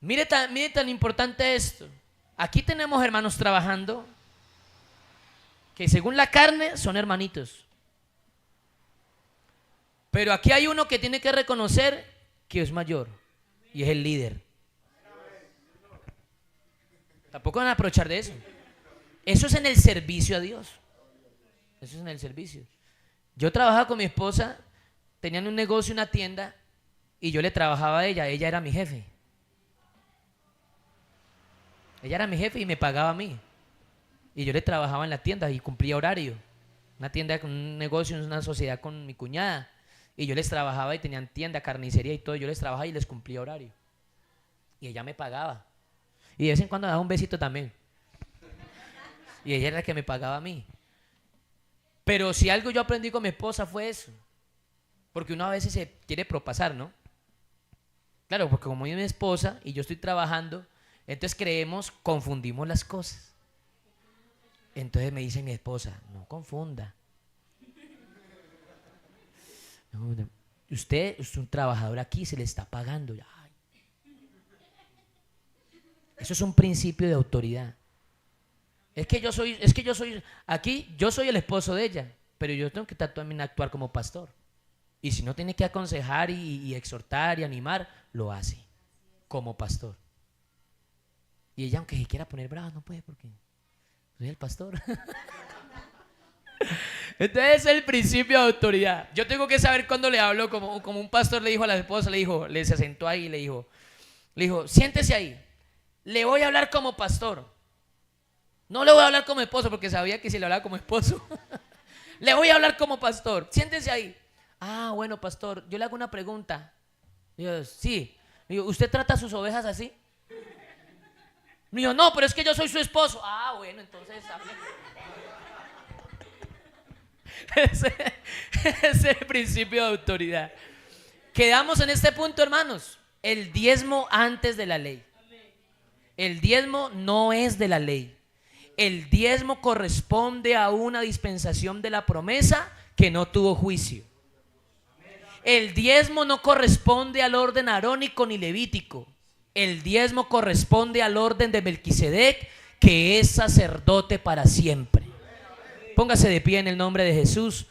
[SPEAKER 1] Mire tan importante esto. Aquí tenemos hermanos trabajando que según la carne son hermanitos. Pero aquí hay uno que tiene que reconocer que es mayor y es el líder. Tampoco van a aprovechar de eso. Eso es en el servicio a Dios. Eso es en el servicio. Yo trabajaba con mi esposa, tenían un negocio, una tienda, y yo le trabajaba a ella era mi jefe. Ella era mi jefe y me pagaba a mí. Y yo le trabajaba en la tienda y cumplía horario. Una tienda con un negocio, una sociedad con mi cuñada. Y yo les trabajaba y tenían tienda, carnicería y todo. Yo les trabajaba y les cumplía horario. Y ella me pagaba. Y de vez en cuando daba un besito también. Y ella era la que me pagaba a mí. Pero si algo yo aprendí con mi esposa fue eso. Porque uno a veces se quiere propasar, ¿no? Claro, porque como es mi esposa y yo estoy trabajando, entonces confundimos las cosas. Entonces me dice mi esposa, no confunda. No, usted es un trabajador aquí, se le está pagando. Ay. Eso es un principio de autoridad. Es que yo soy aquí, yo soy el esposo de ella, pero yo tengo que también actuar como pastor. Y si no tiene que aconsejar y exhortar y animar, lo hace como pastor. Y ella, aunque se quiera poner brava, no puede porque soy el pastor. Entonces es el principio de autoridad. Yo tengo que saber cuándo le hablo, como un pastor le dijo a la esposa, le se sentó ahí y le dijo, siéntese ahí, le voy a hablar como pastor. No le voy a hablar como esposo porque sabía que si le hablaba como esposo, le voy a hablar como pastor. Siéntese ahí. Ah, bueno, pastor, yo le hago una pregunta. Digo, sí. Digo, ¿usted trata a sus ovejas así? Digo, no, pero es que yo soy su esposo. Ah, bueno, entonces ese es el principio de autoridad. Quedamos en este punto, hermanos. El diezmo antes de la ley. El diezmo no es de la ley. El diezmo corresponde a una dispensación de la promesa que no tuvo juicio. El diezmo no corresponde al orden arónico ni levítico. El diezmo corresponde al orden de Melquisedec, que es sacerdote para siempre. Póngase de pie en el nombre de Jesús.